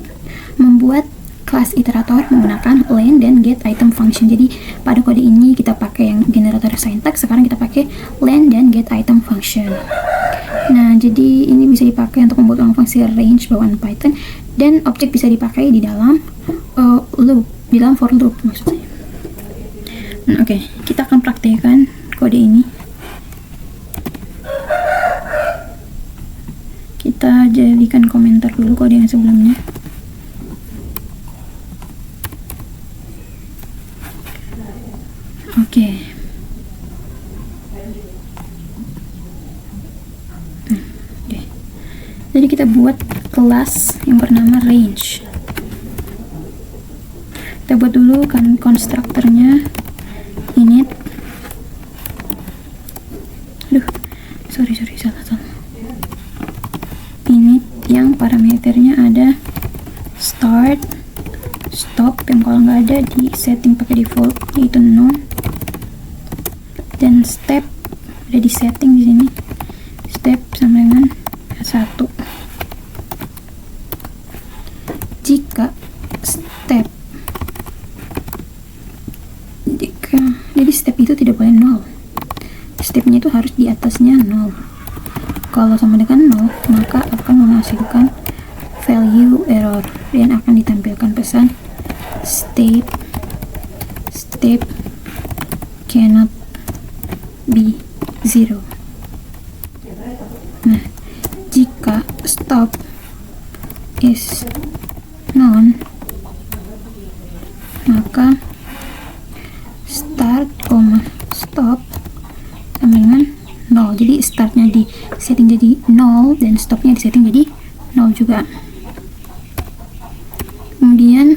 membuat kelas iterator menggunakan len dan get item function. Jadi pada kode ini kita pakai yang generator syntax, sekarang kita pakai len dan get item function. Nah, jadi ini bisa dipakai untuk membuat ulang fungsi range bawaan Python, dan objek bisa dipakai di dalam loop, di dalam for loop maksudnya. Nah, oke, kita akan praktekkan kode ini. Kita jadikan komentar dulu kode yang sebelumnya. Oke. Jadi kita buat kelas yang bernama range. Kita buat dulu kan konstruktornya init. Sorry, salah. Init yang parameternya ada start, stop, yang kalau nggak ada di setting pakai default yaitu none, dan step udah di setting di sini, step sama dengan 1. Jika step, jadi step itu tidak boleh 0, stepnya itu harus di atasnya 0. Kalau sama dengan 0, maka akan menghasilkan value error dan akan ditampilkan pesan step cannot be 0. Nah, jika stop is none, maka start, stop sama dengan 0. Jadi startnya di setting jadi 0 dan stopnya di setting jadi 0 juga. Kemudian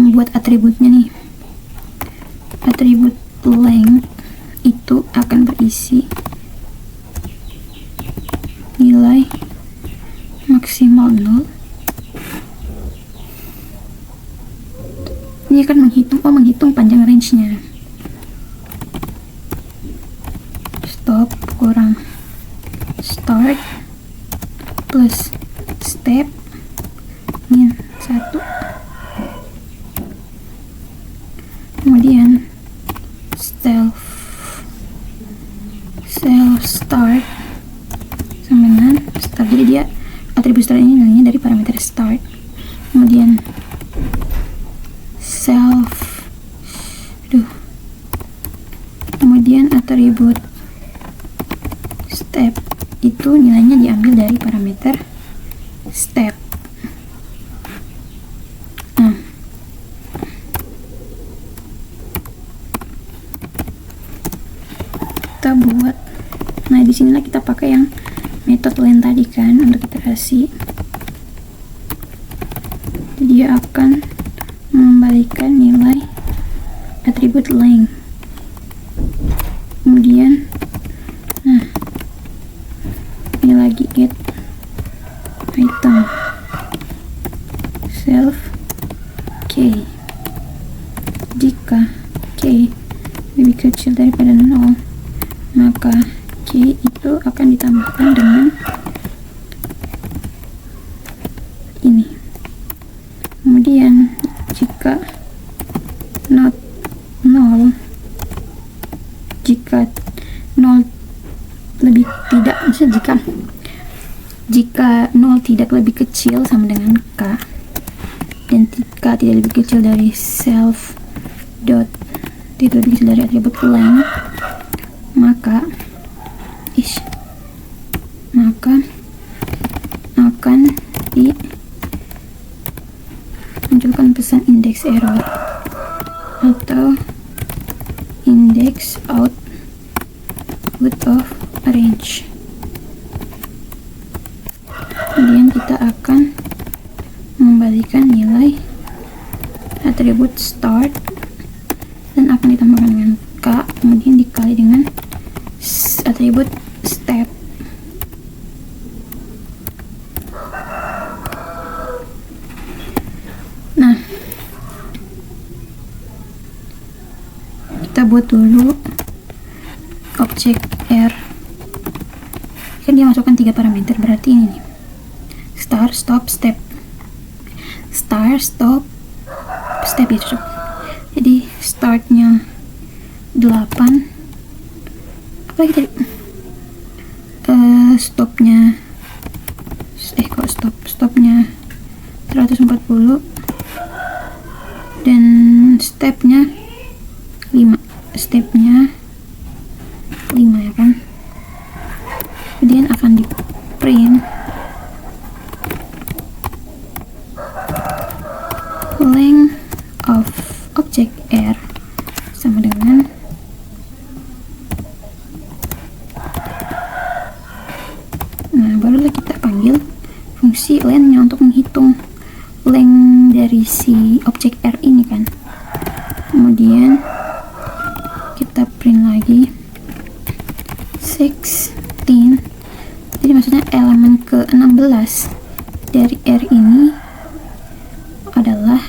buat atributnya nih, atribut length itu akan berisi nilai maksimal 0. Ini akan menghitung panjang range-nya. Stop kurang start plus step min 1. Kemudian self start sama dengan start. Jadi dia atribut start ini nilainya dari parameter start. Kemudian kemudian atribut step itu nilainya diambil dari parameter step. Nah, kita buat, nah disinilah kita pakai yang metode len tadi kan untuk iterasi. Jadi dia akan mengembalikan nilai atribut length. Kemudian ini lagi get item self k. Jika k lebih kecil daripada 0, maka k itu akan ditambahkan dengan ini. Kemudian jika not 0, maksudnya jika 0 tidak lebih kecil sama dengan K dan K tidak lebih kecil dari self dot tidak lebih kecil dari atribut length, maka akan dimunculkan pesan index error atau index out of range. Kemudian kita akan mengembalikan nilai atribut start dan akan ditambahkan dengan K, kemudian dikali dengan atribut step. Nah, kita buat dulu objek R. Kan dia masukkan 3 parameter, berarti ini nih. Start, stop, step. Start, stop, step ya cocok. Jadi startnya 8. Apalagi tadi? Stopnya 140 dan stepnya 5 ya kan. Kemudian akan di print length of object R sama dengan barulah kita panggil fungsi length-nya untuk menghitung length dari si objek R ini kan. Kemudian kita print lagi 16. Jadi maksudnya elemen ke-16 dari R ini adalah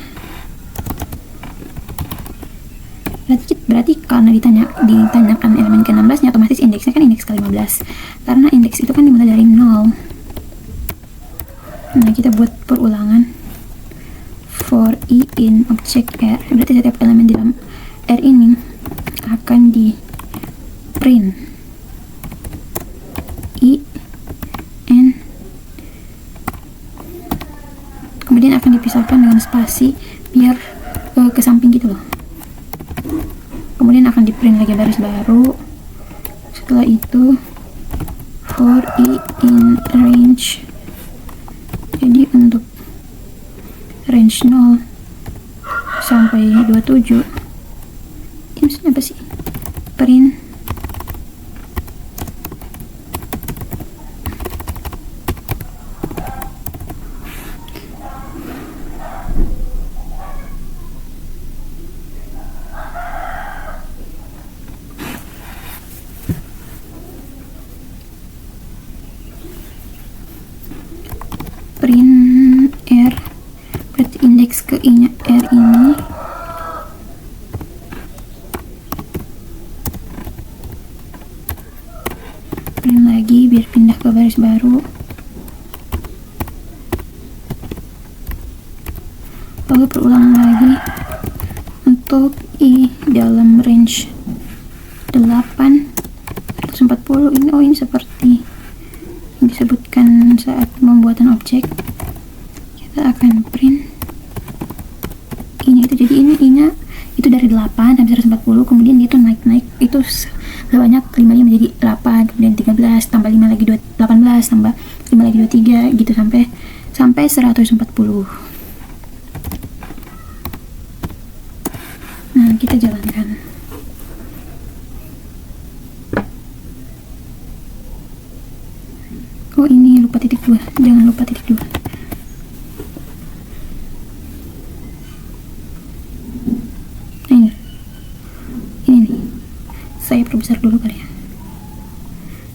berarti karena ditanyakan elemen ke-16 nya, otomatis indeksnya kan indeks ke-15 karena indeks itu kan dimulai dari 0. Nah, kita buat perulangan for i in object R, berarti setiap elemen di dalam R ini akan di print i n, kemudian akan dipisahkan dengan spasi biar ke samping gitu loh. Kemudian akan di print lagi baris baru. Setelah itu for i in range, jadi untuk range 0 sampai 27 ini maksudnya apa sih? Print R, berarti indeks ke i nya R ini print lagi biar pindah ke baris baru, lalu berulang lagi untuk i dalam range 8 140. Ini seperti yang disebutkan saat pembuatan objek. Kita akan print ini itu, jadi ini i-nya itu dari 8 sampai 140, kemudian dia itu naik itu sebanyak 5 menjadi 8, kemudian 13 tambah 5 lagi 18 tambah 5 lagi 23 gitu sampai 140. Nah, kita jalankan. Oh, ini lupa titik 2, jangan lupa titik 2. Nah, ini nih, saya perbesar dulu kali ya.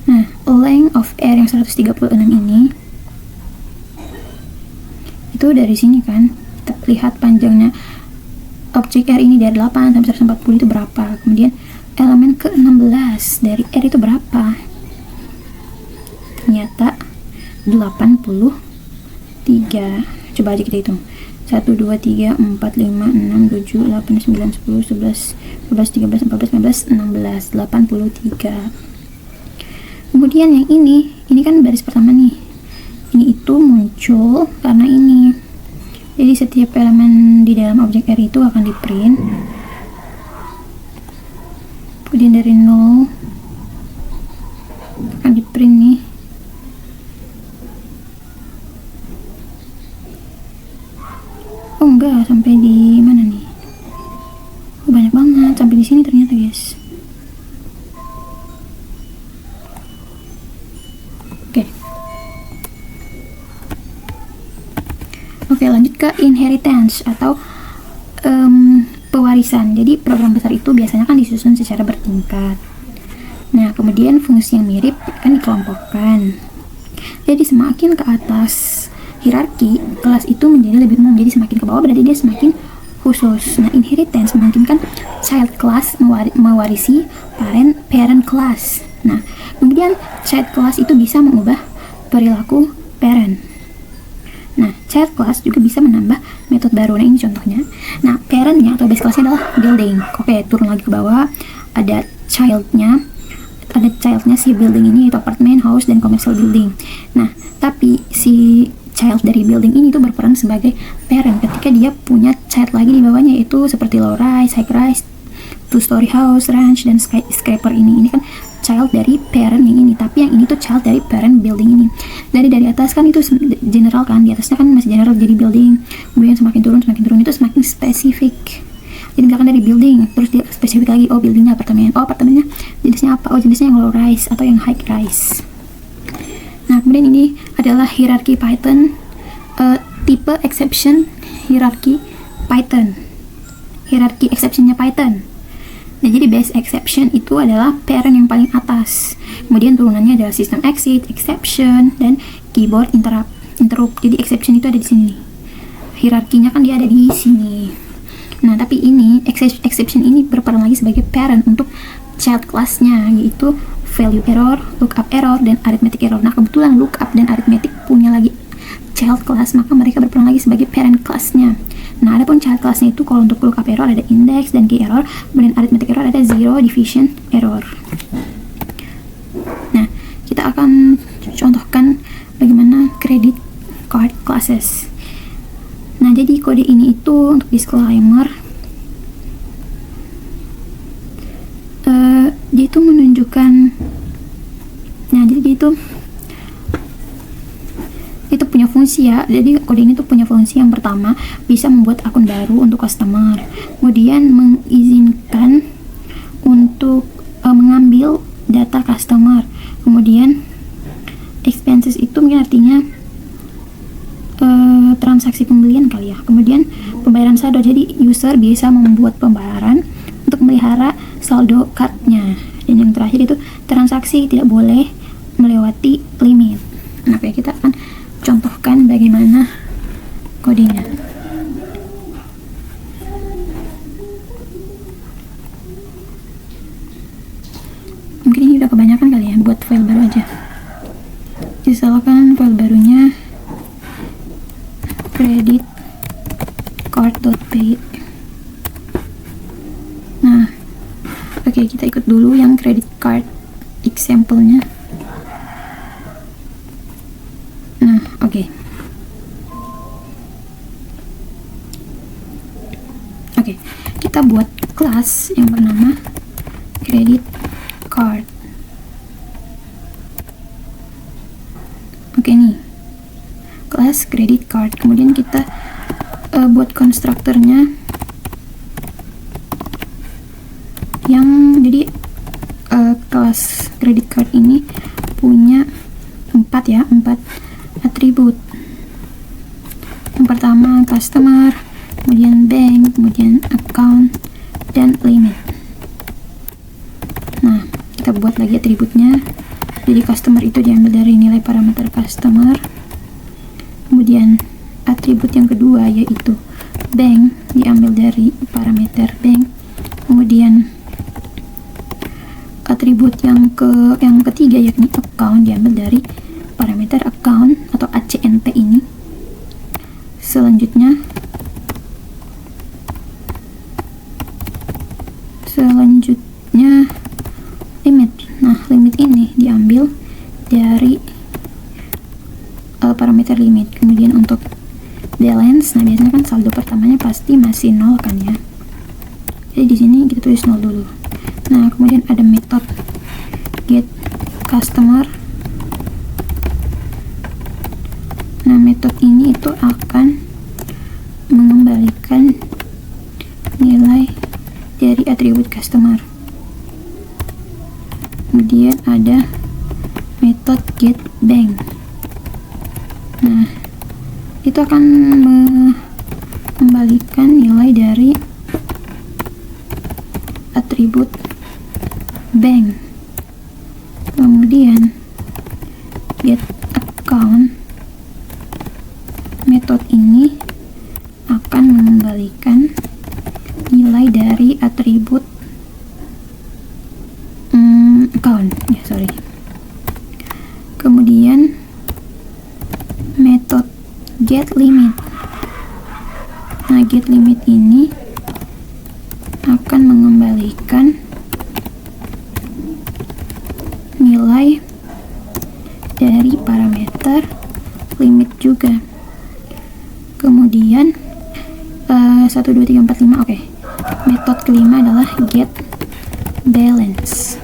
Nah, length of R yang 136 ini itu dari sini kan kita lihat panjangnya objek R ini dari 8 sampai 140 itu berapa, kemudian elemen ke-16 dari R itu berapa. Ternyata 83. Coba aja kita hitung. 1, 2, 3, 4, 5, 6, 7, 8, 9, 10, 11, 12, 13, 14, 15, 16, 83. Kemudian yang ini kan baris pertama nih, ini itu muncul karena ini. Jadi setiap elemen di dalam objek R itu akan di print. Kemudian dari 0 akan di print nih. Oh enggak, sampai di mana nih? Oh, banyak banget sampai di sini ternyata, guys. Oke, lanjut ke inheritance atau pewarisan. Jadi program besar itu biasanya kan disusun secara bertingkat. Nah, kemudian fungsi yang mirip kan dikelompokkan. Jadi semakin ke atas hierarki, kelas itu menjadi lebih umum. Jadi semakin ke bawah berarti dia semakin khusus. Nah, inheritance memungkinkan child class mewarisi parent class. Nah, kemudian child class itu bisa mengubah perilaku parent. Nah, child class juga bisa menambah metode baru. Nah, ini contohnya. Nah, parentnya atau base classnya adalah building. Oke, turun lagi ke bawah. Ada childnya si building ini, yaitu apartment, house, dan commercial building. Nah, tapi si child dari building ini tuh berperan sebagai parent ketika dia punya child lagi di bawahnya, yaitu seperti low rise, high rise, two-story house, ranch, dan skyscraper ini kan child dari parent yang ini, tapi yang ini tuh child dari parent building ini. Dari atas kan itu general kan, di atasnya kan masih general jadi building, kemudian semakin turun itu semakin spesifik. Jadi misalkan dari building terus dia spesifik lagi, oh buildingnya apartemen, oh apartemennya jenisnya apa, oh jenisnya yang low rise atau yang high rise. Nah, kemudian ini adalah hierarki Python, tipe exception hierarki Python, hierarki exceptionnya Python. Nah, jadi base exception itu adalah parent yang paling atas. Kemudian turunannya adalah system exit, exception, dan keyboard interrupt. Jadi exception itu ada di sini. Hierarkinya kan dia ada di sini. Nah, tapi ini exception ini berperan lagi sebagai parent untuk child class-nya, yaitu value error, lookup error, dan arithmetic error. Nah, kebetulan lookup dan arithmetic punya lagi child class, maka mereka berperan lagi sebagai parent class-nya. Nah, adapun child class-nya itu kalau untuk lookup error ada index dan key error, kemudian arithmetic error ada zero division error. Nah, kita akan contohkan bagaimana credit card classes. Nah, jadi kode ini itu untuk disclaimer, dia itu menunjukkan, nah jadi dia itu punya fungsi ya. Jadi kode ini tuh punya fungsi yang pertama, bisa membuat akun baru untuk customer, kemudian mengizinkan untuk mengambil data customer, kemudian expenses itu mungkin artinya transaksi pembelian kali ya, kemudian pembayaran saldo, jadi user bisa membuat pembayaran untuk memelihara saldo cardnya, dan yang terakhir itu transaksi tidak boleh melewati limit. Nah, oke, kita akan contohkan bagaimana kodenya. Mungkin ini udah kebanyakan kali ya, buat file baru aja. Misalkan file barunya credit card.py. Nah, oke, kita ikut dulu yang credit card example-nya. Nah, oke. Oke, kita buat kelas yang bernama credit card. Oke nih, kelas credit card. Kemudian kita buat konstruktornya yang jadi kelas credit card ini punya 4 atribut. Yang pertama customer, kemudian bank, kemudian account, dan limit. Nah, kita buat lagi atributnya. Jadi customer itu diambil dari nilai parameter customer, kemudian atribut yang kedua yaitu bank diambil dari parameter bank, kemudian atribut yang ketiga yakni account diambil dari parameter account atau ACNT ini. Selanjutnya limit. Nah, limit ini diambil kasih 0 kan ya. Jadi di sini kita tulis 0 dulu. Nah, kemudian ada metode get customer. Nah, metode ini itu akan mengembalikan nilai dari atribut customer. Kemudian ada metode get bank. Nah, itu akan mengembalikan nilai dari atribut bank. Kemudian get account, metode ini akan mengembalikan nilai dari atribut account ya, sorry. Kemudian metode get limit. Nah, get limit ini akan mengembalikan nilai dari parameter limit juga. Kemudian 1, 2, 3, 4, 5. Oke. Metode kelima adalah get balance.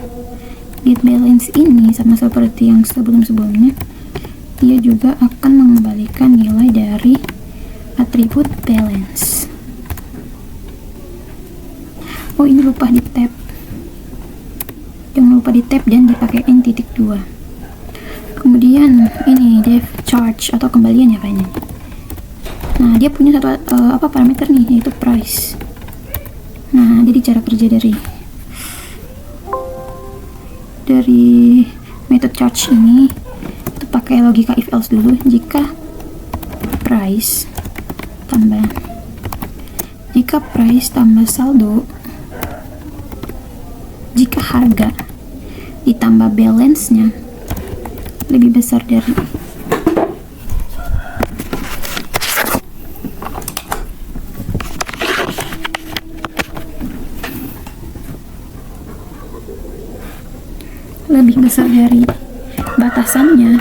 Get balance ini sama seperti yang sebelum-sebelumnya, dia juga akan mengembalikan nilai dari atribut balance. Oh, ini lupa di tab. Jangan lupa di tab dan dipakai n.2. Kemudian ini depth charge atau kembalian ya kayaknya. Nah, dia punya satu parameter nih, yaitu price. Nah, jadi cara kerja dari method charge ini itu pakai logika if else dulu. Jika price tambah saldo, jika harga ditambah balance-nya lebih besar dari batasannya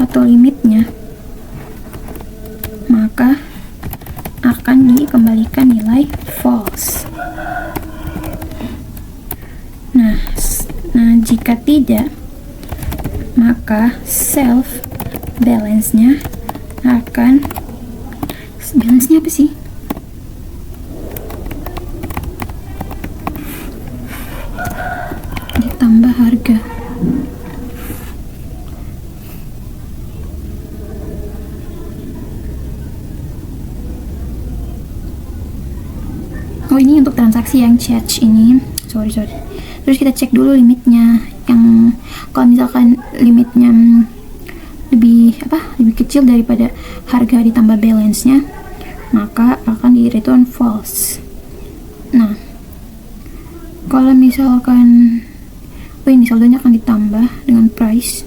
atau limitnya, maka akan dikembalikan nilai false. Nah, jika tidak, maka self balance-nya akan balance-nya apa sih? Ditambah harga. Oh, ini untuk transaksi yang charge ini. Sorry. Terus kita cek dulu limitnya. Yang kalau misalkan limitnya lebih kecil daripada harga ditambah balance-nya, maka akan di return false. Nah, kalau misalkan ini saldonya akan ditambah dengan price,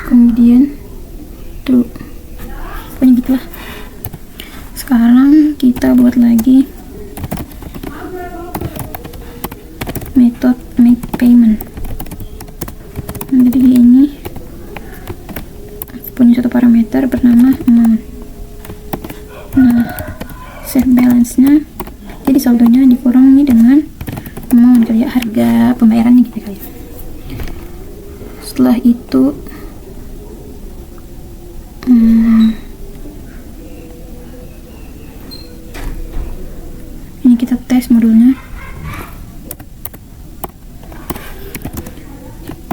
kemudian true, pokoknya gitulah. Sekarang kita buat lagi method make payment. Jadi ini punya satu parameter bernama amount. Nah, set balance-nya jadi saldonya dikurangi dengan amount, kayak harga pembayarannya gitu kali. Setelah itu ini kita tes modulnya.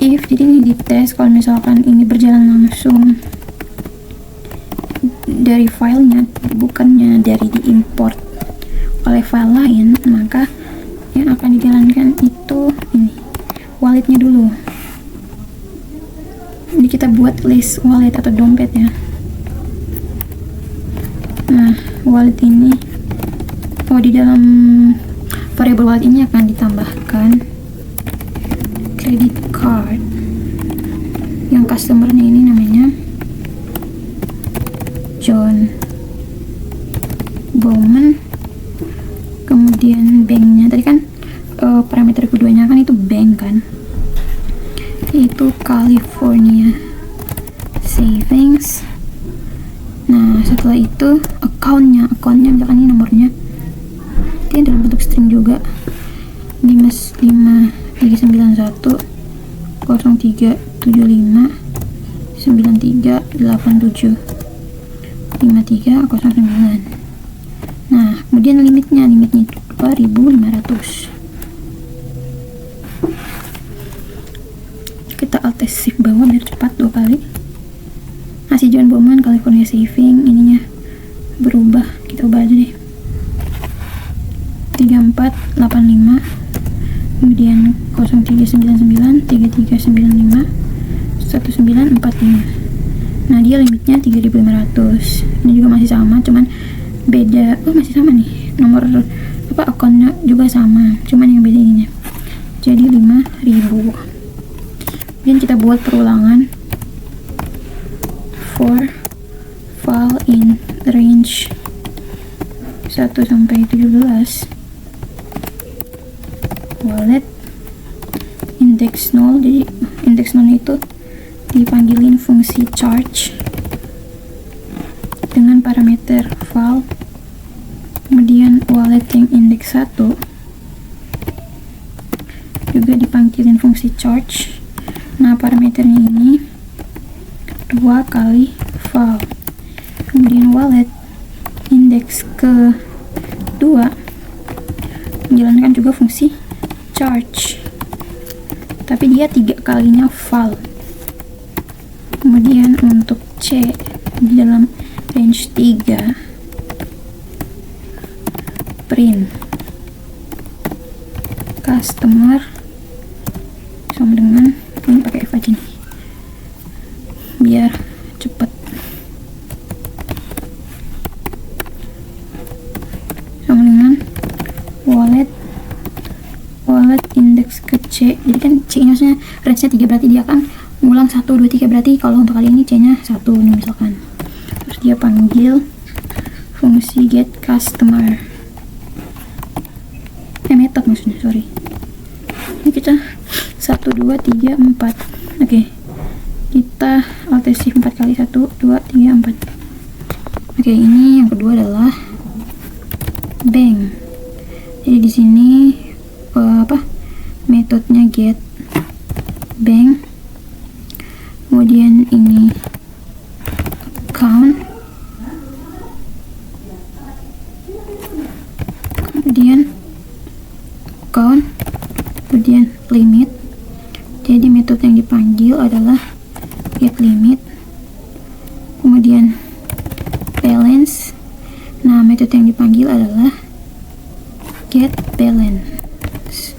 If, jadi ini dites kalau misalkan ini berjalan langsung dari filenya, bukannya dari diimport oleh file lain, maka yang akan dijalankan itu ini walletnya dulu. Jadi kita buat list wallet atau dompet ya. Nah, wallet ini, di dalam variable wallet ini akan ditambahkan credit card yang customernya ini namanya John Bowman. Kemudian banknya tadi kan parameter keduanya kan itu bank kan, itu California Savings. Nah, Setelah itu akunnya misalkan ini nomornya, ini dalam bentuk string juga, 5391 0375 9387 5309. Nah, kemudian limitnya itu 2500. Kita alt shift bawah biar cepat 2 kali. Masih John Bowman California Saving, ininya berubah, kita ubah aja deh 3485, kemudian 0399 3395 1945. Nah, dia limitnya 3500. Ini juga masih sama, cuman beda. Oh, masih sama nih, nomor akunnya juga sama, cuman yang beda ininya jadi 5000. Kemudian kita buat perulangan for file in range 1 sampai 17, wallet index 0. Jadi index 0 itu dipanggilin fungsi charge dengan parameter file. Kemudian wallet yang index 1 juga dipanggilin fungsi charge. Nah, parameternya ini 2 kali file. Kemudian wallet index ke 2 menjalankan juga fungsi charge, tapi dia 3 kalinya file. Kemudian untuk C di dalam range 3 print customer sama dengan ini, pakai F aja nih biar cepet, sama dengan wallet index ke C. Jadi kan C nya maksudnya range nya 3, berarti dia akan ngulang 1 2 3, berarti kalau untuk kali ini C nya 1 nih misalkan. Terus dia panggil fungsi get customer, method maksudnya, sorry. Ini kita 1 2 3 4. Oke, kita alt shift 4 kali, 1 2 3 4. Oke, ini yang kedua adalah bank. Jadi di sini metodenya get bank, kemudian ini account, kemudian limit. Jadi metode yang dipanggil adalah get limit, kemudian balance. Nah, metode yang dipanggil adalah get balance.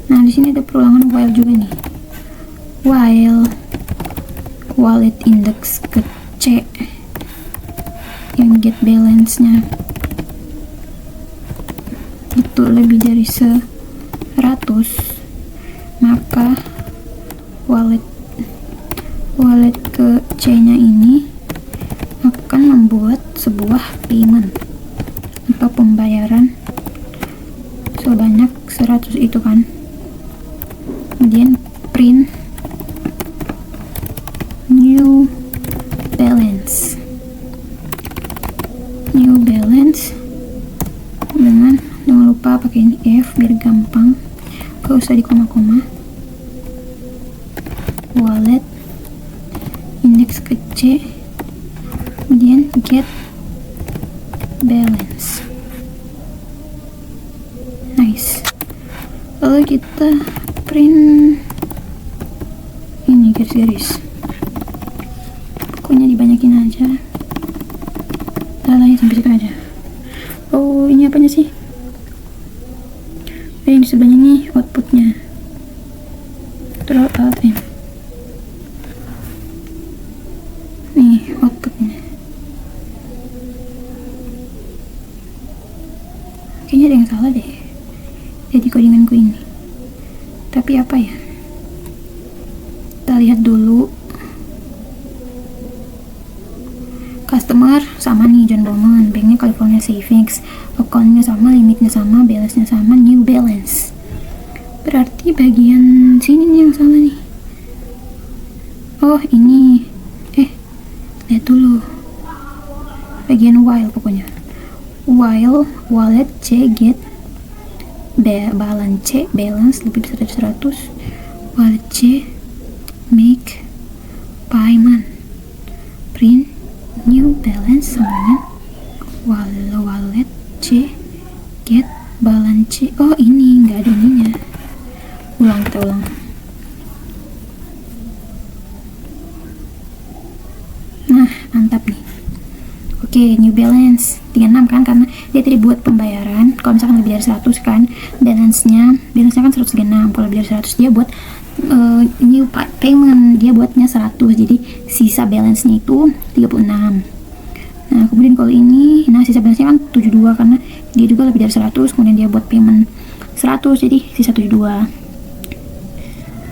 Nah, di sini ada perulangan while juga nih. While wallet index ke C yang get balance-nya itu lebih dari 100, maka wallet ke C-nya ini akan membuat sebuah payment atau pembayaran sebanyak 100 itu kan. Kemudian print new balance dengan jangan lupa pakai ini F biar gampang, gak usah di koma-koma. Wallet index ke C, kemudian get balance. Nice. Lalu kita print ini garis-garis, pokoknya dibanyakin aja, lalai sampai situ aja. Oh, ini apanya sih? Yang di sebelahnya nih outputnya, terus alt M. Nih outputnya, kayaknya ada yang salah deh jadi codinganku ini. Tapi apa ya? Kita lihat dulu. Customer sama nih John Bowman, banknya California Savings, accountnya sama, limitnya sama, balance-nya sama, new balance. Berarti bagian sini nih yang salah nih. Oh, ini lihat dulu. bagian while pokoknya. While wallet C get balance lebih dari 100, wallet C make payment print new balance sama dengan wallet C get balance C. Oh ini nggak ada ininya. Kita ulang. Nah mantap nih. Oke, new balance 36 kan, karena dia tadi buat pembayaran. Kalau misalkan lebih dari 100 kan, balance-nya kan 136. Kalau lebih dari 100 dia buat new payment, dia buatnya 100. Jadi sisa balance-nya itu 36. Nah, kemudian kalau ini, sisa balance-nya kan 72 karena dia juga lebih dari 100, kemudian dia buat payment 100, jadi sisa 72.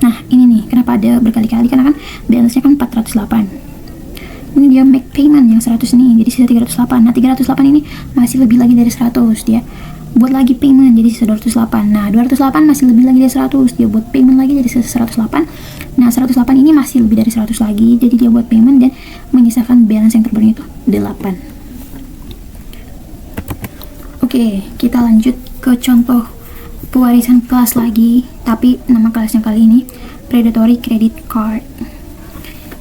Nah, ini nih, kenapa ada berkali-kali? Karena kan balance-nya kan 408. Ini dia make payment yang 100 nih, jadi sisa 308. Nah 308 ini masih lebih lagi dari 100, dia buat lagi payment jadi sisa 208. Nah 208 masih lebih lagi dari 100, dia buat payment lagi jadi sisa 108. Nah 108 ini masih lebih dari 100 lagi, jadi dia buat payment dan menyisakan balance yang terbaru itu 8. Oke, kita lanjut ke contoh pewarisan kelas lagi, tapi nama kelasnya kali ini predatory credit card.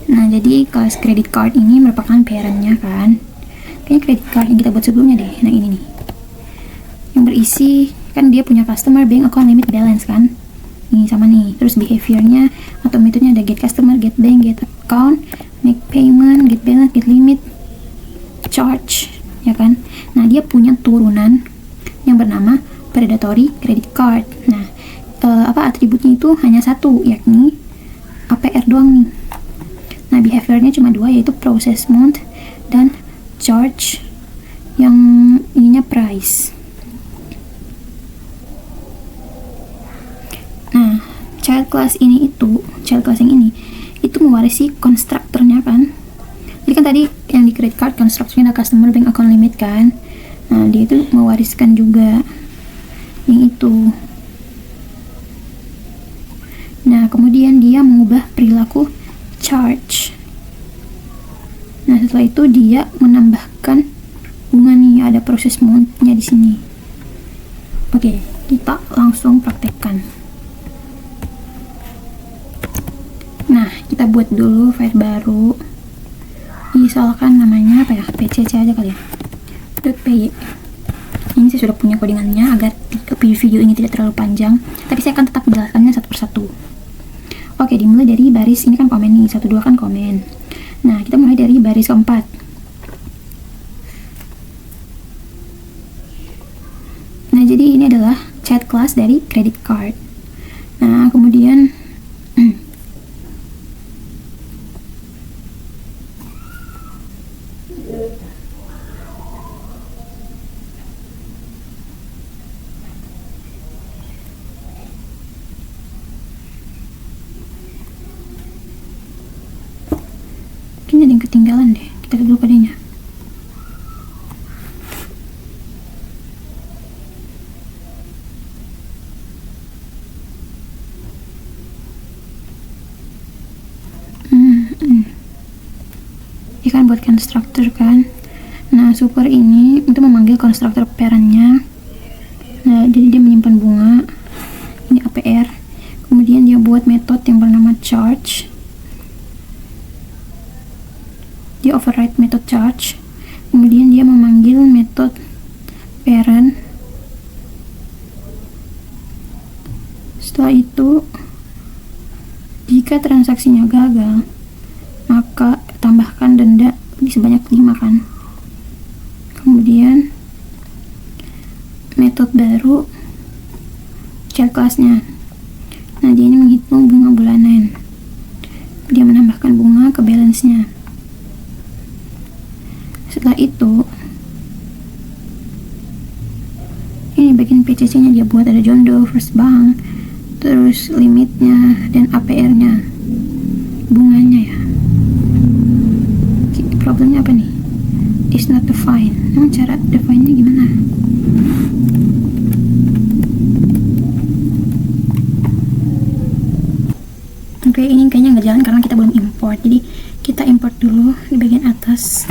Nah, jadi kelas credit card ini merupakan parent-nya kan. Kayaknya credit card yang kita buat sebelumnya deh. Nah, ini nih. Yang berisi, kan dia punya customer, bank, account, limit, balance kan. Ini sama nih. Terus behavior-nya atau metodenya ada get customer, get bank, get account, make payment, get balance, get limit, charge, ya kan. Nah, dia punya turunan yang bernama predatory credit card. Nah, atributnya itu hanya satu, yakni APR doang nih. Nah, behaviornya cuma dua, yaitu process amount dan charge yang ininya price. Nah, child class yang ini itu mewarisi konstruktornya kan. Jadi kan tadi yang di credit card konstruktornya ada customer, bank, account, limit kan. Nah, dia itu mewariskan juga yang itu. Nah, kemudian dia mengubah perilaku charge. Nah, setelah itu dia menambahkan bunga nih, ada proses amount-nya di sini. Oke, kita langsung praktekkan. Nah, kita buat dulu file baru. Misalkan namanya apa ya? PCC aja kali ya. .py. Ini saya sudah punya codingannya agar video ini tidak terlalu panjang, tapi saya akan tetap menjelaskannya satu persatu. Oke, dimulai dari baris ini kan komen nih, 1, 2 kan komen. Nah, kita mulai dari baris keempat. Nah, jadi ini adalah chat class dari credit card. Nah, kemudian ada yang ketinggalan deh, kita lihat dulu kodenya. Ini kan buat konstruktor kan. Nah, super ini untuk memanggil konstruktor parent-nya. Nah, jadi dia menyimpan bunga, ini APR, kemudian dia buat metode yang bernama charge. Dia override method charge, kemudian dia memanggil metode parent. Setelah itu, jika transaksinya gagal, maka tambahkan denda sebanyak 5 kan. Kemudian metode baru child class-nya. Nah, dia ini menghitung bunga bulanan. Dia menambahkan bunga ke balance-nya. Setelah itu, ini bagian PCC-nya dia buat, ada John Doe, First Bank, terus limitnya dan APR-nya, bunganya ya. Problemnya apa nih? Is not defined. Emang cara define-nya gimana? Oke, ini kayaknya nggak jalan karena kita belum import. Jadi kita import dulu di bagian atas.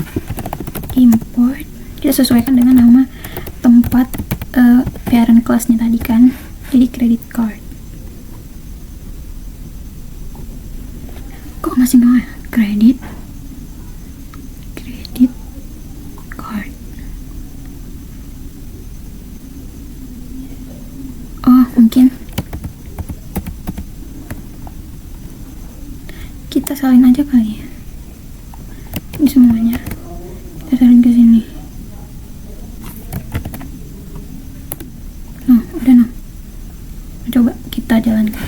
Import sesuaikan dengan nama tempat parent kelasnya tadi kan, jadi credit card. Kok masih mau ya? Credit card. Oh, mungkin kita salin aja kali ya, ini semuanya kita salin ke sini. Udah coba kita jalankan.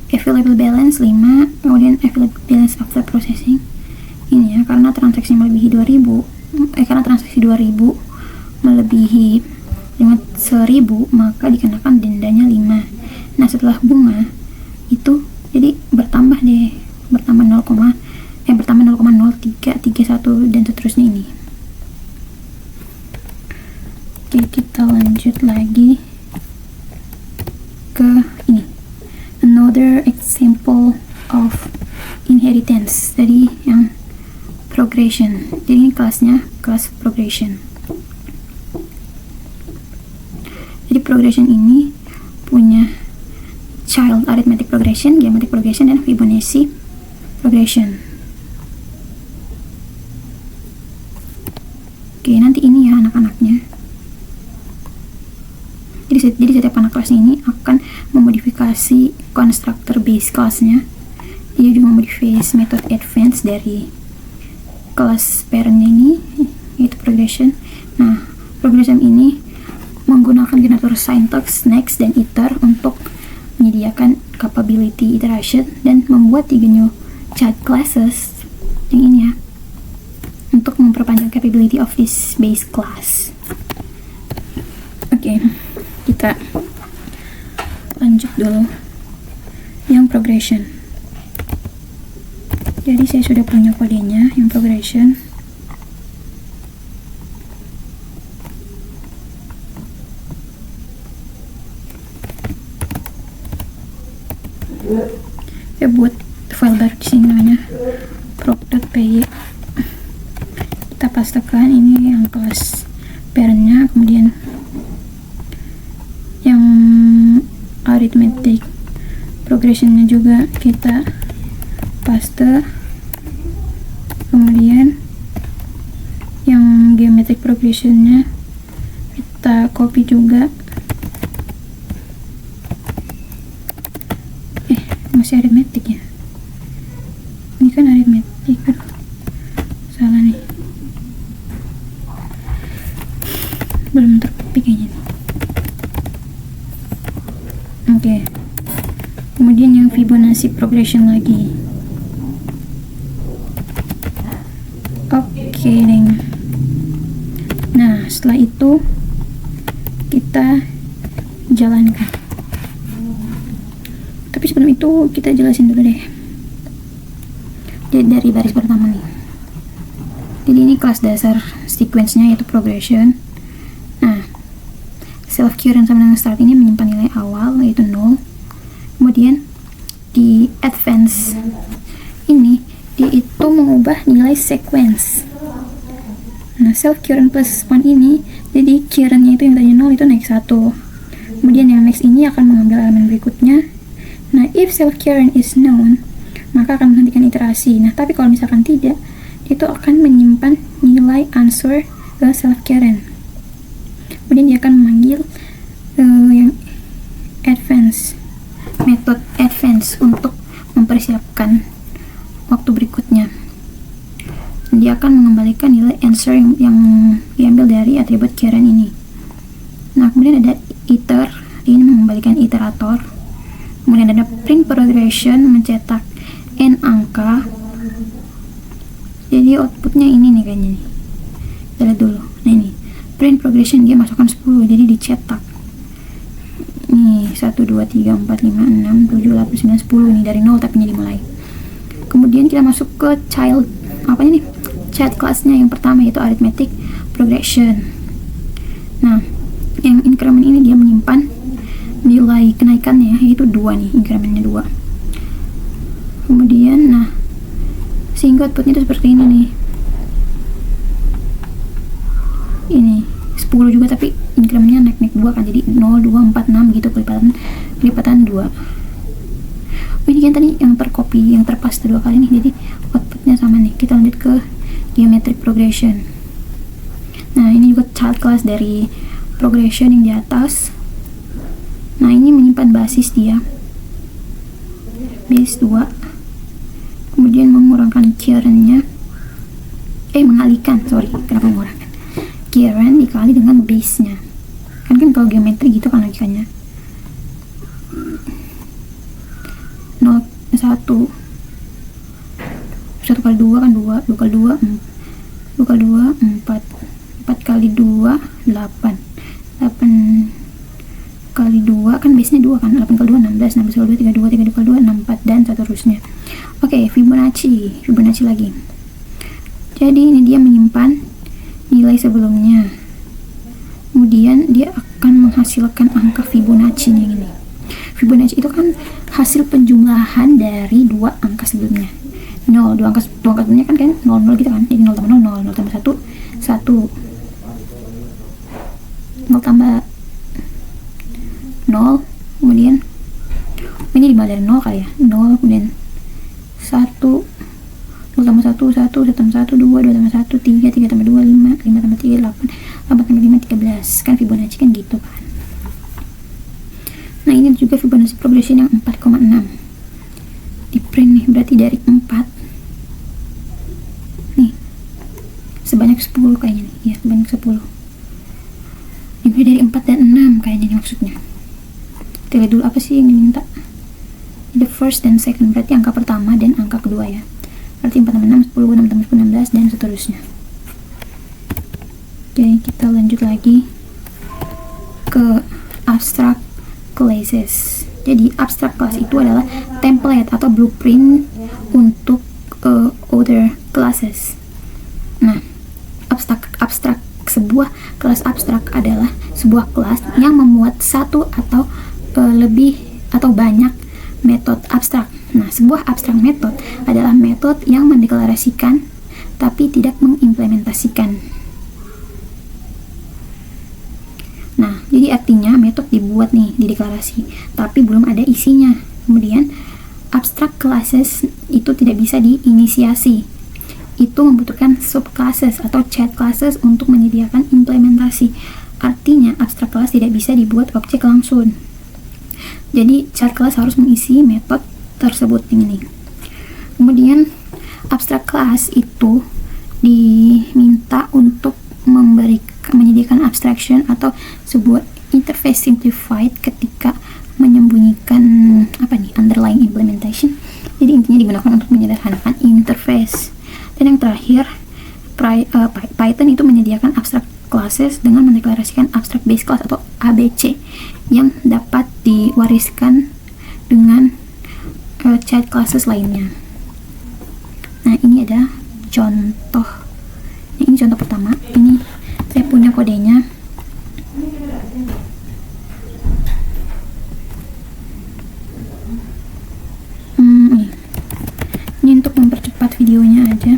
Available balance 5, kemudian available balance after processing ini ya, karena transaksi melebihi 2000 karena transaksi 2000 melebihi 1000, maka dikenakan dendanya 5. Nah, setelah bunga itu jadi bertambah 0,0331 dan seterusnya ini. Oke, kita lanjut lagi ke ini, another example of inheritance. Tadi yang progression, jadi ini kelasnya kelas progression. Jadi progression ini punya child arithmetic progression, geometric progression, dan Fibonacci progression. Oke, nanti ini ya anak-anaknya. Jadi setiap anak kelas ini akan memodifikasi constructor base kelasnya. Dia juga memodifikasi metode advance dari kelas parent ini, yaitu progression. Nah, progression ini menggunakan generator syntax, next, dan iter untuk menyediakan capability iteration dan membuat 3 new child classes yang ini ya, untuk memperpanjang capability of this base class. Oke, kita lanjut dulu yang progression. Jadi saya sudah punya kodenya yang progression. Ya, buat file baru di sini namanya prog.py. Kita pastekan ini yang kelas parentnya, kemudian yang arithmetic progressionnya juga kita paste, kemudian yang geometric progressionnya kita copy juga. Masih arithmetic ya, ini kan arithmetic, aduh salah nih, belum tercopy kayaknya nih. Oke, kemudian yang Fibonacci progression lagi. Oke deng. Nah, setelah itu kita jalankan. Tapi sebelum itu kita jelasin dulu deh. Jadi dari baris pertama nih. Jadi ini kelas dasar sequence-nya yaitu progression. Nah, self current sama dengan start ini menyimpan nilai awal yaitu 0. Kemudian di advance ini dia itu mengubah nilai sequence. Nah, self current plus 1 ini jadi current-nya itu yang tadinya 0 itu naik 1. Kemudian yang next ini akan mengambil elemen berikutnya. Nah, if self current is known, maka akan menghentikan iterasi. Nah, tapi kalau misalkan tidak, itu akan menyimpan nilai answer ke self current. Kemudian dia akan memanggil yang advance, metode advance untuk mempersiapkan waktu berikutnya. Dia akan mengembalikan nilai answer yang diambil dari atribut current ini. Nah, kemudian ada iter, ini mengembalikan iterator. Kemudian ada print progression, mencetak n angka. Jadi outputnya ini nih kayaknya nih. Kita lihat dulu. Nah, ini print progression dia masukkan 10, jadi dicetak. Nih 1 2 3 4 5 6 7 8 9 10 nih dari 0 tapi jadi mulai. Kemudian kita masuk ke child apanya nih? Child kelasnya yang pertama yaitu arithmetic progression. Nah, yang increment ini dia menyimpan nilai kenaikannya yaitu 2 nih, incrementnya 2. Kemudian nah sehingga outputnya itu seperti ini nih, ini 10 juga tapi incrementnya naik 2 kan, jadi 0, 2, 4, 6 gitu, kelipatan 2. Ini kan tadi yang tercopy, yang terpaste 2 kali nih, jadi outputnya sama nih. Kita lanjut ke geometric progression. Nah ini juga child class dari progression yang di atas. Nah ini menyimpan basis dia, base 2, kemudian mengurangkan current-nya, mengalihkan, kenapa mengurangkan, current dikali dengan base-nya, kan kalau geometri gitu kan logikanya. 0, 1 kali 2 kan 2 kali 2 4 kali 2 8 kali 2 kan base nya 2 kan, 8 kali 2 16 kali 2 32 kali 2 64 dan seterusnya. Oke, Fibonacci lagi. Jadi ini dia menyimpan nilai sebelumnya, kemudian dia akan menghasilkan angka Fibonacci nya ini. Fibonacci itu kan hasil penjumlahan dari 2 angka sebelumnya. 0, 2 angka sebelumnya kan 0 0 gitu kan. Jadi 0 tambah 0 0 tambah 1 1, 0 tambah 0, kemudian ini dimulai dari 0 kali ya. 0 kemudian 1, 0 tambah 1 1, 1 tambah 1 2, 2 tambah 1 3, 3 tambah 2 5, 5 tambah 3 8, 8 tambah 5 13. Kan Fibonacci kan gitu kan. Nah ini juga Fibonacci progression yang 4,6 di print nih, berarti dari 4 nih sebanyak 10 kayaknya nih, ya sebanyak 10. Ini dari 4 dan 6 kayaknya nih maksudnya. Kita lihat dulu apa sih yang diminta. The first dan second, berarti angka pertama dan angka kedua ya. Berarti 4 tambah 6 10, 6 tambah 10 16 dan seterusnya. Oke, kita lanjut lagi ke abstract classes. Jadi abstract class itu adalah template atau blueprint untuk other classes. Nah, abstrak sebuah kelas abstrak adalah sebuah kelas yang memuat satu atau lebih atau banyak metode abstrak. Nah, sebuah abstrak method adalah metode yang mendeklarasikan tapi tidak mengimplementasikan. Nah, jadi artinya metode dibuat nih di deklarasi, tapi belum ada isinya. Kemudian abstract classes itu tidak bisa diinisiasi. Itu membutuhkan subclasses atau child classes untuk menyediakan implementasi. Artinya abstract class tidak bisa dibuat objek langsung. Jadi child class harus mengisi metode tersebut ini. Kemudian abstract class itu diminta untuk menyediakan abstraction atau sebuah interface simplified ketika menyembunyikan underlying implementation. Jadi intinya digunakan untuk menyederhanakan interface. Dan yang terakhir, Python itu menyediakan abstract classes dengan mendeklarasikan abstract base class atau ABC yang dapat diwariskan dengan child classes lainnya. Nah, ini ada contoh. Nah, ini contoh pertama. Ini saya punya kodenya. Ini untuk mempercepat videonya aja.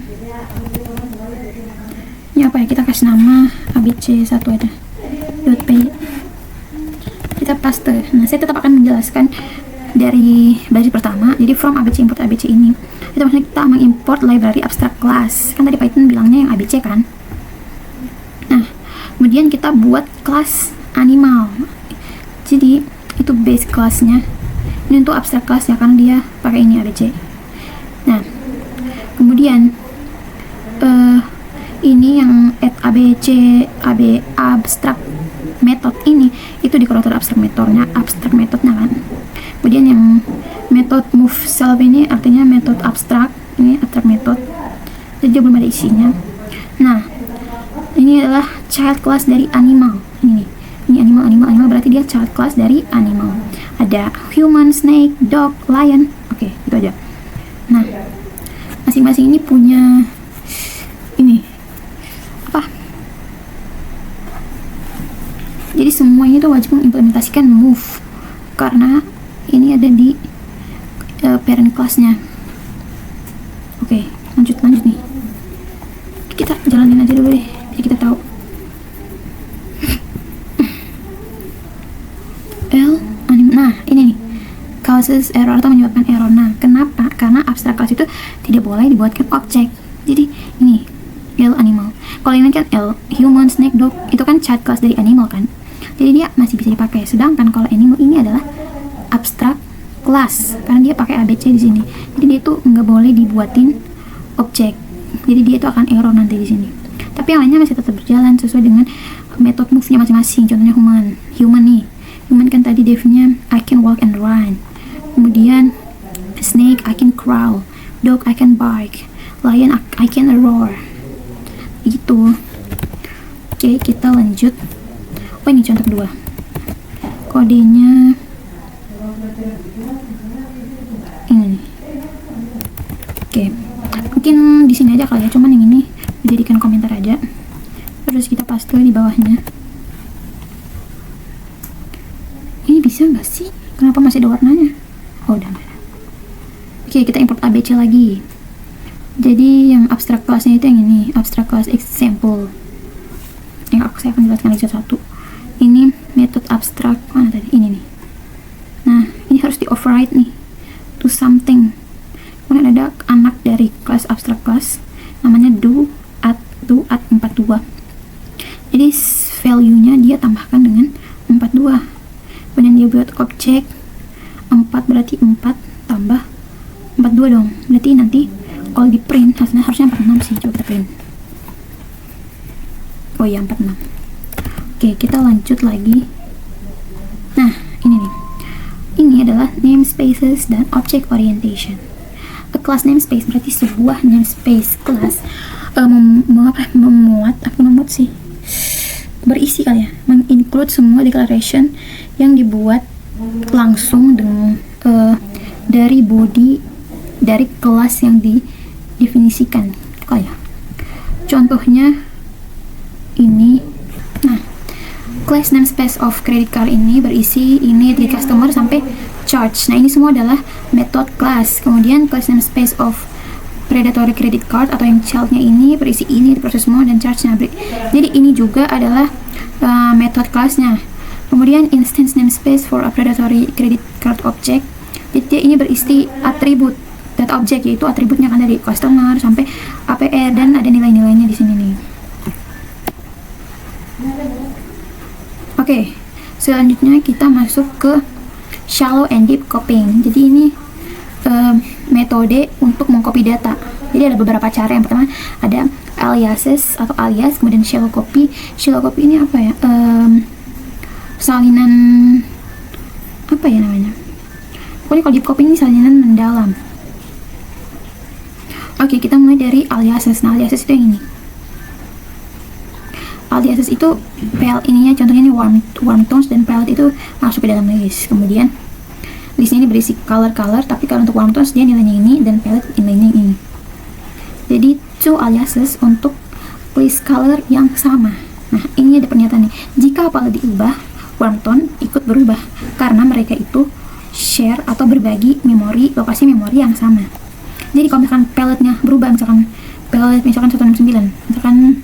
Ini apa ya? Kita kasih nama ABC1 aja. .p. Kita paste. Nah, saya tetap akan menjelaskan dari baris pertama. Jadi from ABC import ABC ini. Itu maksudnya kita mengimport library abstract class. Kan tadi Python bilangnya yang ABC kan. Nah, kemudian kita buat kelas animal. Jadi itu base classnya. Ini untuk abstract classnya kan dia pakai ini ABC. Nah, kemudian ini yang abc abstract method ini itu di konektor abstract metodenya kan. Kemudian yang method move self ini artinya method abstract, ini abstract method, jadi belum ada isinya. Nah, ini adalah child class dari animal. Ini animal berarti dia child class dari animal. Ada human, snake, dog, lion. Oke, itu aja. Nah, masing-masing ini punya jadi semuanya itu wajib mengimplementasikan move karena ini ada di parent classnya. kita jalanin aja dulu deh, biar kita tahu. Nah ini nih, causes error atau menyebabkan error. Nah kenapa? Karena abstract class itu tidak boleh dibuatkan objek. Jadi ini animal. Kalau ini kan human, snake, dog, itu kan child class dari animal kan. Jadi dia masih bisa dipakai. Sedangkan kalau animal ini adalah abstract class karena dia pakai ABC di sini. Jadi dia itu nggak boleh dibuatin objek. Jadi dia itu akan error nanti di sini. Tapi yang lainnya masih tetap berjalan sesuai dengan metode move-nya masing-masing. Contohnya human nih. Human kan tadi defnya I can walk and run. Kemudian snake I can crawl. Dog I can bark. Lion I can roar. Gitu. Oke, kita lanjut. Oh ini contoh kedua. Kodenya ini nih. Oke. Mungkin di sini aja kali ya, cuman yang ini dijadikan komentar aja. Terus kita paste di bawahnya. Ini bisa nggak sih? Kenapa masih ada warnanya? Oh udah nggak ada. Oke, kita import ABC lagi. Jadi yang abstract class-nya itu yang ini, abstract class example. Yang saya akan jelaskan lagi satu. Ini metode abstract mana tadi? Ini nih. Nah, ini harus di override nih to something. Kemudian ada anak dari kelas abstract class namanya do at 42. Jadi value-nya dia tambahkan dengan 42. Kemudian dia buat objek 4 berarti 4 tambah 42 dong. Berarti nanti kalau di print hasilnya harusnya 46 sih. Coba kita print. Oh iya 46. Oke, kita lanjut lagi. Nah, ini nih. Ini adalah namespaces dan object orientation. A class namespace berarti sebuah namespace class berisi kali ya, menginclude semua declaration yang dibuat langsung dengan dari body dari kelas yang didefinisikan kali ya. Contohnya ini. Nah, class namespace of credit card ini berisi ini dari customer sampai charge. Nah, ini semua adalah method class. Kemudian class namespace of predatory credit card atau yang child-nya ini berisi ini, proses semua dan charge-nya. Jadi ini juga adalah method class-nya. Kemudian instance namespace for a predatory credit card object. Jadi ini berisi atribut data object, yaitu atributnya kan dari customer sampai APR dan ada nilai-nilainya di sini nih. Oke, selanjutnya kita masuk ke shallow and deep copying. Jadi ini metode untuk mengcopy data. Jadi ada beberapa cara. Yang pertama ada aliases atau alias, kemudian shallow copy. Shallow copy ini apa ya? Salinan apa ya namanya? Pokoknya kalau deep copy ini salinan mendalam. Oke, kita mulai dari aliases. Nah, aliases itu yang ini. Aliases itu ininya contohnya ini warm tones dan palette itu masuk ke dalam list. Kemudian listnya ini berisi color, tapi kalau untuk warm tones dia nilainya ini dan palette nilainya ini. Jadi two aliases untuk list color yang sama. Nah, ini ada pernyataan nih. Jika palette diubah, warm tone ikut berubah karena mereka itu share atau berbagi lokasi memori yang sama. Jadi kalau misalkan palette-nya berubah, misalkan palette 169, misalkan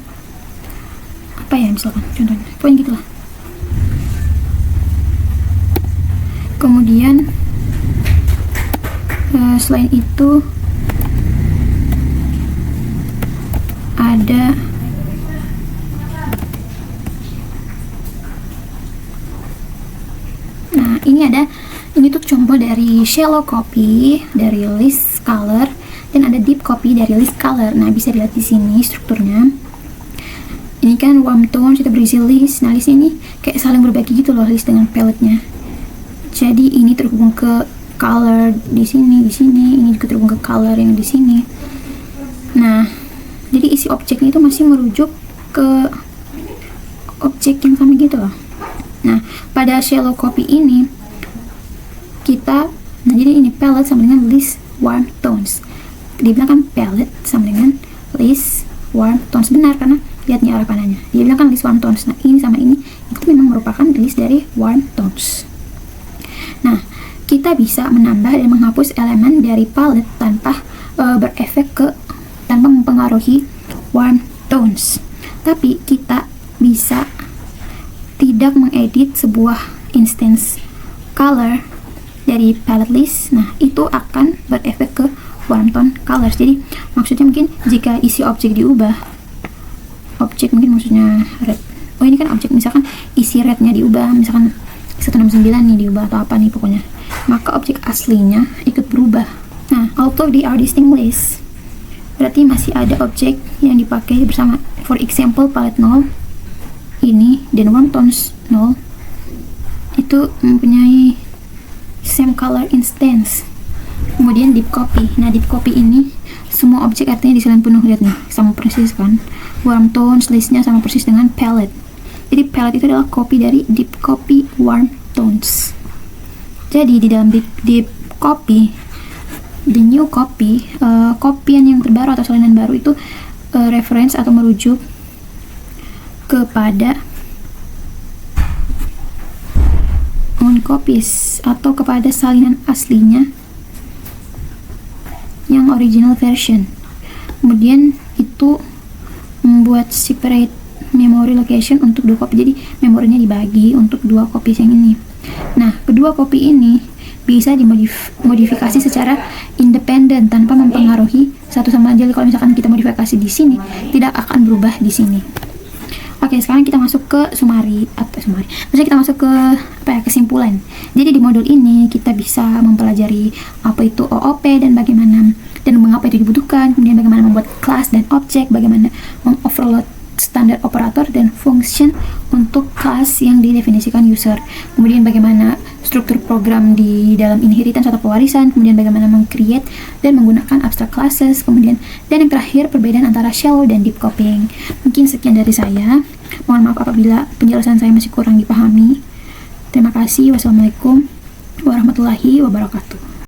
apa ya, misalkan contohnya pokoknya gitulah. Kemudian selain itu ada ini tuh contoh dari shallow copy dari list color dan ada deep copy dari list color. Nah, bisa dilihat di sini strukturnya. Ini kan warm tone kita berisi list. Nah, list ini kayak saling berbagi gitu loh, list dengan palette-nya. Jadi ini terhubung ke color di sini, ini juga terhubung ke color yang di sini. Nah, jadi isi objeknya itu masih merujuk ke objek yang sama gitu loh. Nah, pada shallow copy ini jadi ini palette sama dengan list warm tones. Dibilang kan palette sama dengan list warm tones, benar karena lihat nih arah panahnya. Dia bilang kan list warm tones. Nah, ini sama ini itu memang merupakan list dari warm tones. Nah, kita bisa menambah dan menghapus elemen dari palette tanpa tanpa mempengaruhi warm tones. Tapi kita bisa tidak mengedit sebuah instance color dari palette list. Nah, itu akan berefek ke warm tone colors. Jadi maksudnya mungkin jika isi objek diubah, objek mungkin maksudnya red, oh ini kan objek, misalkan isi rednya diubah, misalkan 169 nih diubah atau apa nih pokoknya, maka objek aslinya ikut berubah. Nah, although they are distinguished, berarti masih ada objek yang dipakai bersama. For example, palette 0 ini dan warm tones 0 itu mempunyai same color instance. Kemudian deep copy. Nah, deep copy ini semua objek artinya diselain penuh, lihat nih, sama persis kan. Warm tones listnya sama persis dengan palette. Jadi palette itu adalah copy dari deep copy warm tones. Jadi di dalam deep copy, the new copy, kopian yang terbaru atau salinan baru itu reference atau merujuk kepada own copies atau kepada salinan aslinya yang original version. Kemudian itu membuat separate memory location untuk dua copy. Jadi memorinya dibagi untuk dua copy yang ini. Nah, kedua copy ini bisa dimodifikasi secara independen tanpa mempengaruhi satu sama lain. Jadi kalau misalkan kita modifikasi di sini, tidak akan berubah di sini. Oke, sekarang kita masuk ke maksudnya kita masuk ke kesimpulan. Jadi di modul ini kita bisa mempelajari apa itu OOP dan bagaimana dan mengapa itu dibutuhkan, kemudian bagaimana membuat kelas dan objek, bagaimana mengoverload standar operator dan function untuk kelas yang didefinisikan user, kemudian bagaimana struktur program di dalam inheritance atau pewarisan, kemudian bagaimana meng-create dan menggunakan abstract classes, kemudian dan yang terakhir perbedaan antara shallow dan deep copying. Mungkin sekian dari saya. Mohon maaf apabila penjelasan saya masih kurang dipahami. Terima kasih. Wassalamualaikum warahmatullahi wabarakatuh.